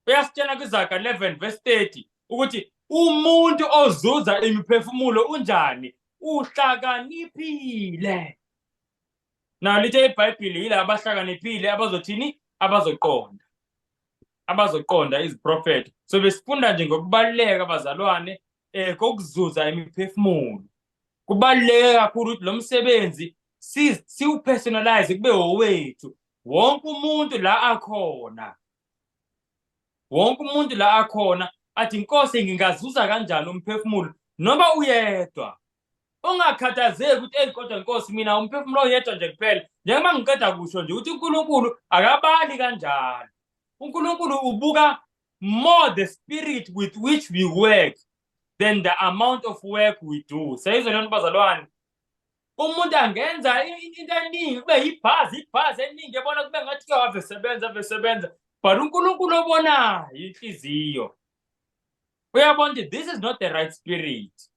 uyasitshela kwiZakha 11 verse 30 ukuthi umuntu ozuza imiphefumulo unjani, uhlakaniphile. Now lithe iBhayibheli yilabo abahlakaniphile abazothini, abazoqonda iziprofethi. So besifunda nje ngokubaluleka bazalwane kokuzuza imiphefumulo. Kubaluleke kakhulu ukuthi lo msebenzi siwupersonalize kube owethu. Wonke umuntu la akhona athi Nkosi ngingazuza kanjani umphefumulo noma uyedwa. Ungakhathazeki ukuthi kodwa Nkosi mina umphefumulo oyedwa nje kuphela. Njengoba ngiqeda kusho nje ukuthi uNkulunkulu akabali kanjalo. uNkulunkulu ubuka more the spirit with which we work than the amount of work we do. Sayizwa lento bazalwane. Umuntu angenza into eningi kube yibhazi eningi ebona kube ngathi ke ave sebenza. But uNkulunkulu obonayo inhliziyo. Uyabona ukuthi this is not the right spirit.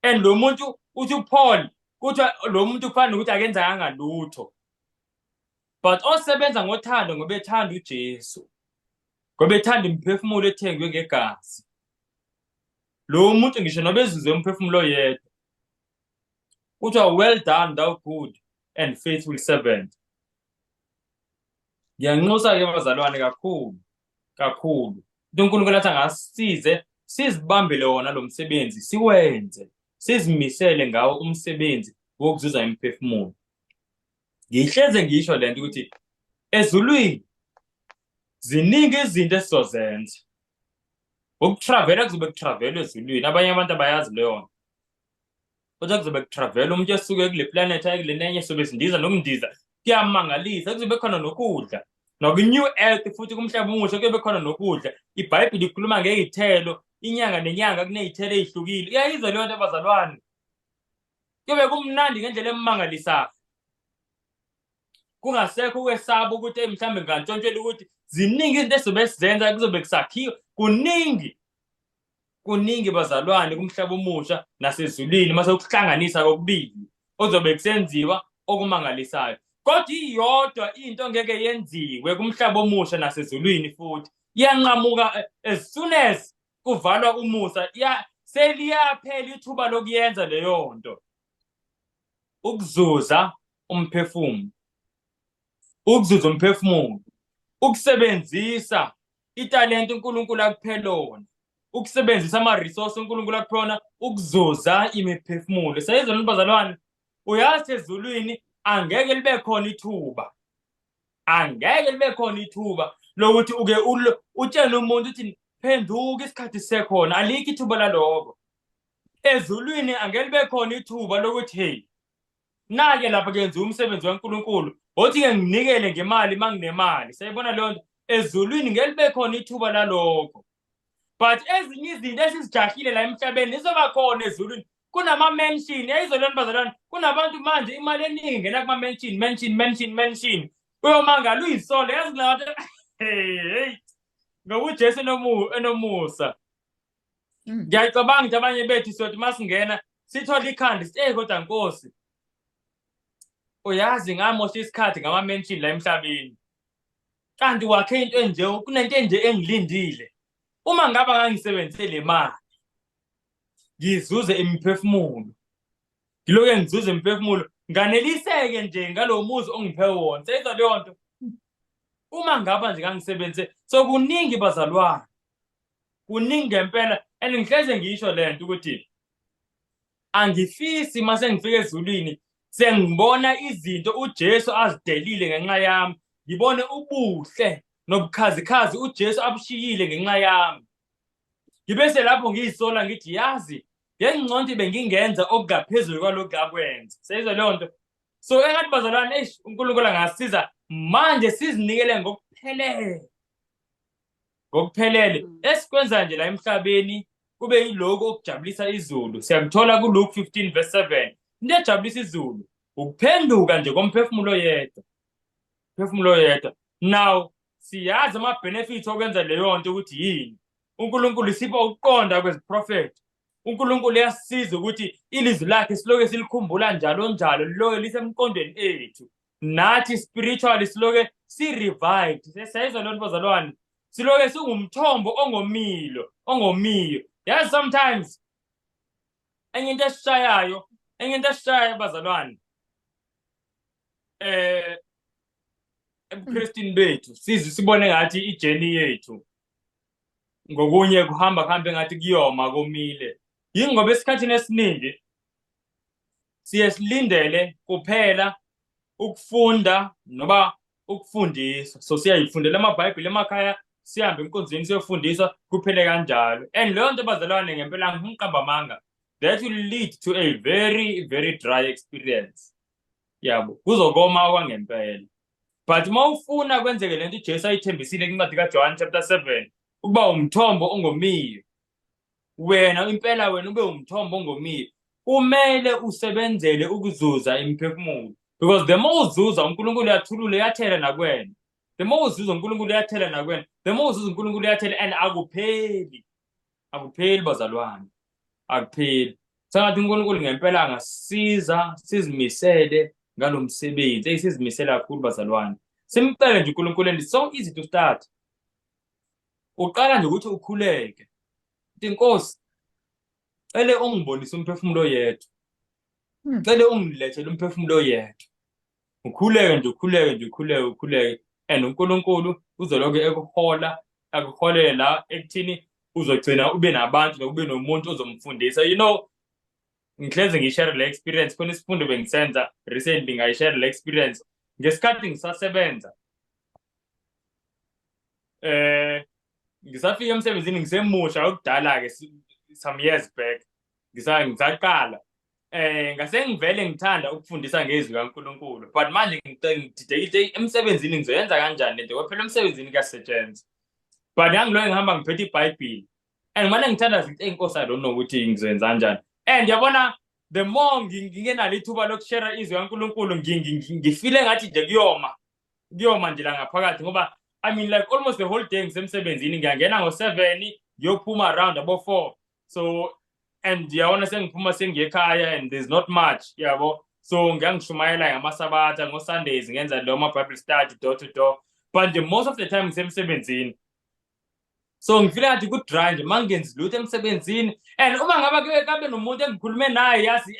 And lo muntu uthi uPaul kuthi lo muntu kufanele ukuthi akenzanga lutho. But osebenza ngothando ngoba ethanda uJesu. Ngoba ethanda imiphefumulo ethengwe ngegazi. Lo muntu ngisho noba ezuze umphefumulo yedwa. Kuthiwa well done thou good and faithful servant. Ngiyanxusa ke bazalwane kakhulu. uNkulunkulu athi angasize sizibambele wona lo msebenzi siwenze. Sizimisele ngawo umsebenzi wokuzuza imiphefumulo. Ngihleze ngisho lento ukuthi ezulwini ziningi izinto esizozenza. Ukutravela kuzobe kutravelwa ezulwini. Abanye abantu abayazi leyo nto. Kodwa kuzobe kutravelwa umuntu esuke kule planet aye kule nenye sobe sindiza nokundiza. Kuyamangalisa kuzobe khona nokudla. Noku-new earth futhi kumhlaba omusha kuyobe khona nokudla. iBhayibheli ikhuluma ngezithelo, inyanga nenyanga kunezithelo ezihlukile. Iyayizwa leyo nto abazalwane. Kuyobe kumnandi ngendlela emangalisayo. Kungasekho ukwesaba ukuthi mhlambe ngantshontshela ukuthi ziningi izinto esobe sizenza kuzobe kusakhiwa. Kuningi bazalwane kumhlaba omusha nasezulwini mase ukuhlanganisa kokubili ozobe kusenziwa okumangalisayo. Kodwa iyodwa into ngeke yenziwe kumhlaba omusha nasezulwini futhi iyanqamuka as soon as kuvalwa umusa seliyaphela ithuba lokuyenza leyo nto. Ukuzuza umphefumulo. Ukusebenzisa italente uNkulunkulu akuphe lona. Ukusebenzisa ama-resource uNkulunkulu akuphe wona ukuzuza imiphefumulo. Sayizwa lento bazalwane. Uyazi ezulwini angeke libe khona ithuba lokuthi uke utshele umuntu uthi phenduka isikhathi sekhona. Alikho ithuba laloko. Ezulwini angeke libe khona ithuba lokuthi hey nake lapha kuyenza umsebenzi kaNkulunkulu othi ke nginikele ngemali manginemali. Sayibona leyo nto. Ezulwini ngeke libe khona ithuba laloko. But ezinye izinto esizijahile la emhlabeni izoba khona ezulwini. Kunama-mention. Yayizwa lento bazalwane. Kunabantu manje imali eningi nakuma-mention. Uyomangala uyisole yazi la hey ngoba uJesu enomusa. Ngiyacabanga ukuthi abanye bethu sothi masingena sithola ikhandi sithi kodwa Nkosi uyazi ngamosha isikhathi ngama-mention la emhlabeni. Kanti wakhe into enje, kunento enje engilindile. Uma ngaba ngangisebenzise le mali, ngizuze imiphefumulo. Ngiloke ngizuze imiphefumulo, nganeliseke nje ngalo muzi ongiphe wona. Seyizwa leyo nto? Uma ngaba nje ngangisebenzise, so kuningi bazalwane. Kuningi ngempela, and ngihleze ngisho le nto ukuthi angifisi mase ngifika ezulwini sengibona izinto uJesu azidelile ngenxa yami, ngibone ubuhle nobukhazikhazi uJesu abushiyile ngenxa yami. Ngibese lapho ngiyisola ngithi yazi ngengconto bengingenza okugaphezulu kwalokhu akwenza. Seyizwa leyo nto? So engathi bazalwane, uNkulunkulu angasiza manje sizinikele ngokuphelele esikwenza nje la emhlabeni kube yiloko okujabulisa izulu. Siyakuthola kuLuke 15:7. Into ejabulisa izulu ukuphenduka nje komphefumulo yedwa. Phefumulo yedwa. Now siyazi ama-benefits okwenza leyo nto ukuthi yini. uNkulunkulu sipha ukuqonda kweziprofethi. uNkulunkulu uyasisiza ukuthi ilizwi lakhe siloke silikhumbula njalo njalo liloke lisemqondweni ethu. Nathi spiritually siloke si-revived. Siyayizwa loo nto bazalwane? Siloke singumthombo ongomiyo. Yazi sometimes enye into esishayayo bazalwane, ebuKristini bethu sibone ngathi ijeni yethu ngokunye kuhamba ngathi kuyoma komile. Yingoba esikhathini esiningi siye silindele kuphela ukufunda noba ukufundiswa. So siyayifundela amabhayibheli emakhaya, sihambe enkonzweni siyofundiswa kuphele kanjalo. And leyo nto bazalwane ngempela ngiqamba amanga, that will lead to a very, very dry experience. Yabo, kuzokoma okwangempela. But uma ufuna kwenzeke lento uJesu ayithembisile kwincwadi kaJohn chapter 7, ukuba umthombo ongomiyo, wena impela wena ube umthombo ongomiyo, kumele usebenzele ukuzuza imiphefumulo. Because the more uzuza uNkulunkulu uyathulula, uyathela nakwena. The more uzuza uNkulunkulu uyathela nakwena. The more uzuza uNkulunkulu uyathela, and akupheli bazalwane, akupheli. Sengathi uNkulunkulu ngempela angasisiza sizimisele ngalo msebenzi. Sizimisele kakhulu bazalwane. Simcele nje uNkulunkulu, and it's so easy to start. Uqala nje ukuthi ukhuleke. Inkosi, cele ungibonise umphefumulo yethu. Cele ungilethele umphefumulo yethu. Ukhuleke. And uNkulunkulu uzoloke akuholele la ekuthini uzogcina ube nabantu nokube nomuntu ozomfundisa. You know, ngihleze ngishare le experience khona isifundo bengisenza recently, ngayishare le experience ngesikhathi ngisasebenza. Ngisafika emsebenzini ngisemusha okudala-ke some years back, ngisaqala. Ngase ngivele ngithanda ukufundisa ngezwi kaNkulunkulu, but manje ngididekile emsebenzini ngizoyenza kanjani lento ngoba phela emsebenzini kuyasetshenzwa. But ngiloyo ngihamba ngiphethe iBhayibheli, and manje ngithanda izinto ey'nkosi, I don't know ukuthi ngizoyenza kanjani. And yabona, the more ngingenalo ithuba lokushare izwi kaNkulunkulu, ngifile ngathi nje kuyoma nje la ngaphakathi, ngoba I mean like almost the whole day ngisemsebenzini, ngiyangena ngo-7 ngiyophuma around abo-4. So and yabona sengiphuma sengiyekhaya and there's not much, yabo. So ngiyangishumayela ngamasabatha, ngo-Sundays ngenza lo ma-Bible study door to door, but the most of the time ngisemsebenzini. So ngifila ngathi ku-dry nje mangenzi lutho emsebenzini. And uma ngaba kabe nomuntu engikhulume naye, yazi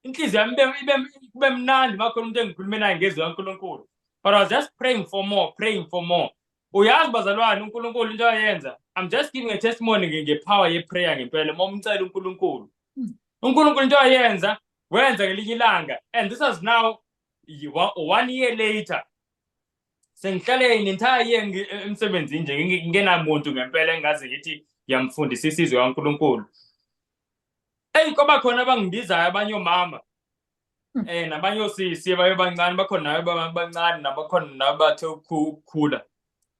inhliziyo yami kube mnandi makhona umuntu engikhulume naye ngezwi kaNkulunkulu. But I was just praying for more. Uyazi bazalwane, uNkulunkulu into ayenza, I'm just giving a testimony ngepower yeprayer ngempela. Uma umcela uNkulunkulu into ayenza wenza ngelinye ilanga, and this is now 1 year later. Sengihlale in-entire year emsebenzini nje ngingenamuntu ngempela engazi ngithi ngiyamfundisa isizwe kaNkulunkulu. Koba khona abangibizayo abanye omama, nabanye osisi abancane, bakhona nayo abancane, nabakhona nabathe ukukhula.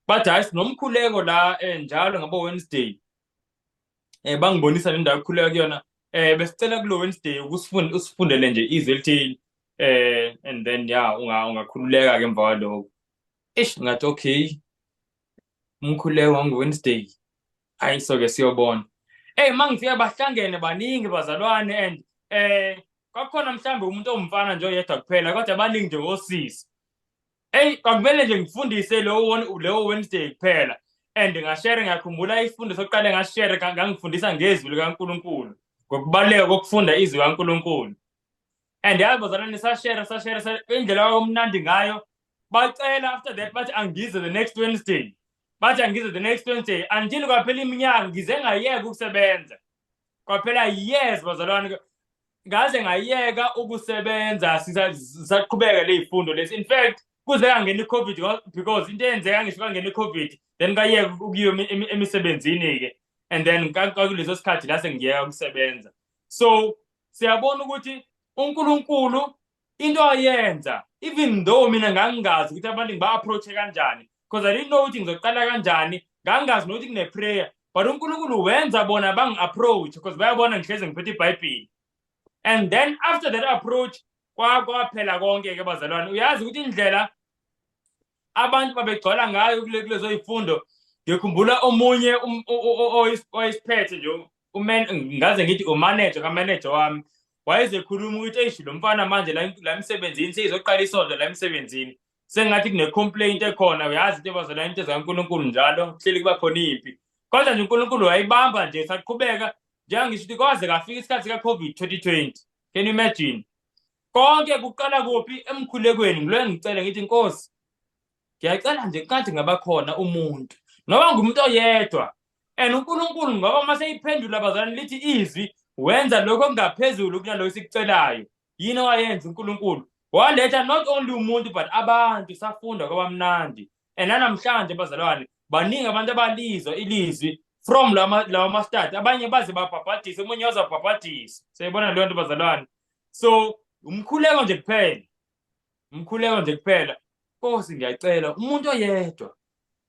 But hayi sinomkhuleko la njalo ngabo-Wednesday. Bangibonisa le ndawo ukukhuleka kuyona. Besicela kulo Wednesday usifundele nje izwi elithile. And then ungakhululeka ke emva kwalokho. Ngathi okay, umkhuleko wangu-Wednesday, hayi so-ke siyobona. Mangifika bahlangene baningi bazalwane, and kwakukhona mhlawumbe umuntu owumfana nje oyedwa kuphela kodwa abaningi nje ngosisi. Kwakumele nje ngifundise leyo Wednesday kuphela, and ngashare. Ngiyakhumbula isifundo sokuqala ngashare ngangifundisa ngezwi likaNkulunkulu, ngokubaluleka kokufunda izwi likaNkulunkulu. And yazi bazalwane, sashare indlela omnandi ngayo. Bacela after that bathi angize the next Wednesday, until kwaphela iminyaka ngize ngayeka ukusebenza. Kwaphela years bazalwane, ngaze ngayeka ukusebenza sisaqhubeka lezifundo lesi. In fact kuze kangena iCovid, because into eyenzeka ngisho kangena iCovid then ngayeka ukuyiyo emisebenzini ke, and then kwakuleso sikhathi la sengiyeka ukusebenza. So siyabona ukuthi uNkulunkulu into ayenza, even though mina ngangingazi ukuthi abantu ngiba-approach kanjani, because I didn't know ukuthi ngizoqala kanjani, ngangingazi nokuthi kune-prayer, but uNkulunkulu wenza bona bangi-approach because bayabona ngihlezi ngiphethe iBhayibheli. And then after that approach kwaphela konke ke bazalwane. Uyazi ukuthi indlela abantu babegcwala ngayo kulezo zifundo, ngikhumbula omunye oyisiphethe nje ngaze ngithi umanager kamanager wami, wayezekhuluma ukuthi lo mfana manje la emsebenzini seyizoqala isonto la emsebenzini, sengathi kune-complaint ekhona. Uyazi into bazalwane, into zikaNkulunkulu njalo kuhleli kuba khona impi, kodwa nje uNkulunkulu wayibamba nje, saqhubeka njengangisho ukuthi kwaze kafika isikhathi sika-COVID 2020. Can you imagine? Konke kuqala kuphi? Emkhulekweni. Ngilo ngicela ngithi Nkosi, ngiyacela nje kathi ngaba khona umuntu noba ngumuntu oyedwa, and uNkulunkulu ngoba mase iphendula bazalwane lithi izwi wenza lokho okungaphezulu kunalokho sikucelayo. Yini owayenza uNkulunkulu? Waletha not only umuntu but abantu. Safunda kwabamnandi, and namhlanje bazalwane baningi abantu abalizwa ilizwi from lawa mastadi. Abanye baze babhabhadise, omunye wazabhabhadisa. Siyayibona leyo nto bazalwane. So umkhuleko nje kuphela. Nkosi ngiyacela umuntu oyedwa.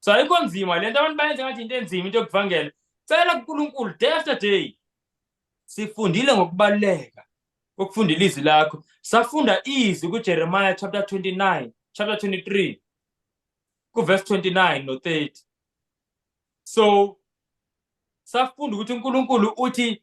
So ayikho nzima lento, abantu bayenza ngathi into enzima into yokuvangela. Cela kuNkulunkulu day after day. Sifundile ngokubaluleka kokufundela izwi lakho. Safunda izwi kuJeremiah chapter 23 kuverse 29 no 30. So safunda ukuthi uNkulunkulu uthi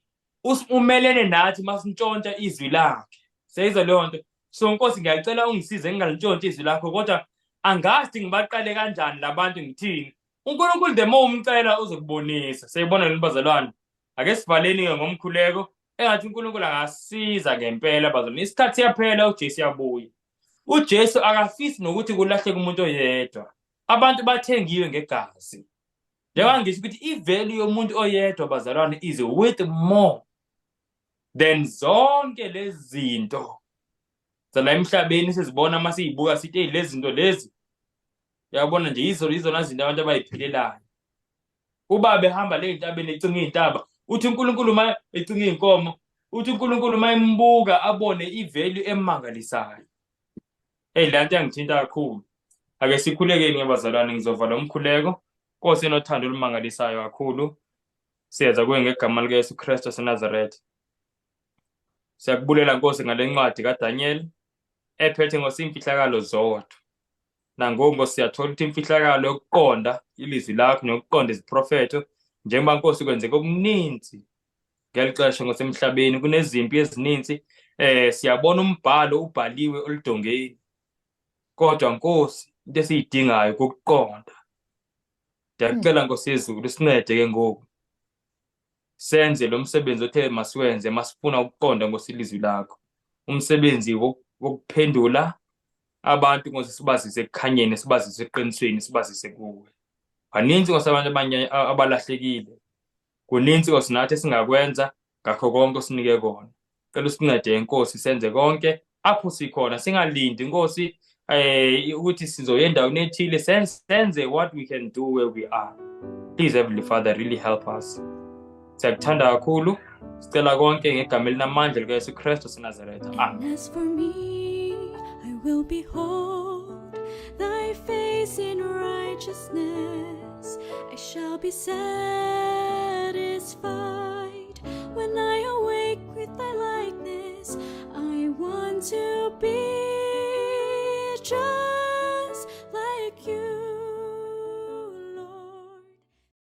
umelene nathi masintshontsha izwi lakhe. Seyizwa leyo nto. So Nkosi ngiyacela ungisize ngingalintshontsha izwi lakho, kodwa angazi ngibaqale kanjani labantu ngithini. uNkulunkulu the more umcela uzokubonisa. Siyibona yini bazalwane? Ake sivaleni ngomkhuleko engathi uNkulunkulu angasiza ngempela bazalwane. Isikhathi siyaphela, uJesu uyabuya. uJesu akafisi nokuthi kulahle kumuntu oyedwa. Abantu bathengiwe ngegazi. Njengoba ngisho ukuthi i-value yomuntu oyedwa bazalwane is worth more than zonke lezi zinto zala emhlabeni sizibona masiyibuka sithi lezi zinto lezi, uyabona nje izona zinto abantu abayiphelelayo. Ubaba ehamba le entabeni ecinga izintaba, uthi uNkulunkulu ma ecinga izinkomo, uthi uNkulunkulu ma embuka abone i-value emangalisayo. Le nto yangithinta kakhulu. Ake sikhulekeni ngabazalwane, ngizovala umkhuleko. Nkosi enothando olumangalisayo kakhulu, siyeza kuwe ngegama likaYesu Kristu waseNazaretha. Siyakubulela Nkosi ngale ncwadi kaDaniel ephethe ngosimfihlakalo zodwa. Nangoku Nkosi siyathola ukuthi imfihlakalo yokuqonda ilizwi lakho nokuqonda iziprofeto, njengoba Nkosi kwenzeka okuninzi ngelixesha ngosemhlabeni, kunezimpi ezininzi. Siyabona umbhalo ubhaliwe oludongeni, kodwa Nkosi into esiyidingayo ukuqonda. Ndiyacela Nkosi yezulu sincede ke ngoku senze lo msebenzi othe masiwenze masifuna ukuqonda Nkosi ilizwi lakho, umsebenzi wokuphendula abantu Nkosi, sibazise ekukhanyeni, sibazise eqinisweni, sibazise kuwe. Baninzi Nkosi abantu abanye abalahlekile, kuninzi Nkosi nathi singakwenza ngakho konke osinike kona. Cela usincede Nkosi senze konke apho sikhona, singalindi Nkosi ukuthi sizoya endaweni ethile, senze what we can do where we are. Please Heavenly Father, really help us. Siyakuthanda kakhulu, sicela konke ngegama elinamandla likaYesu Kristu waseNazaretha. Amen. As for me, I will behold thy face in righteousness. I shall be satisfied.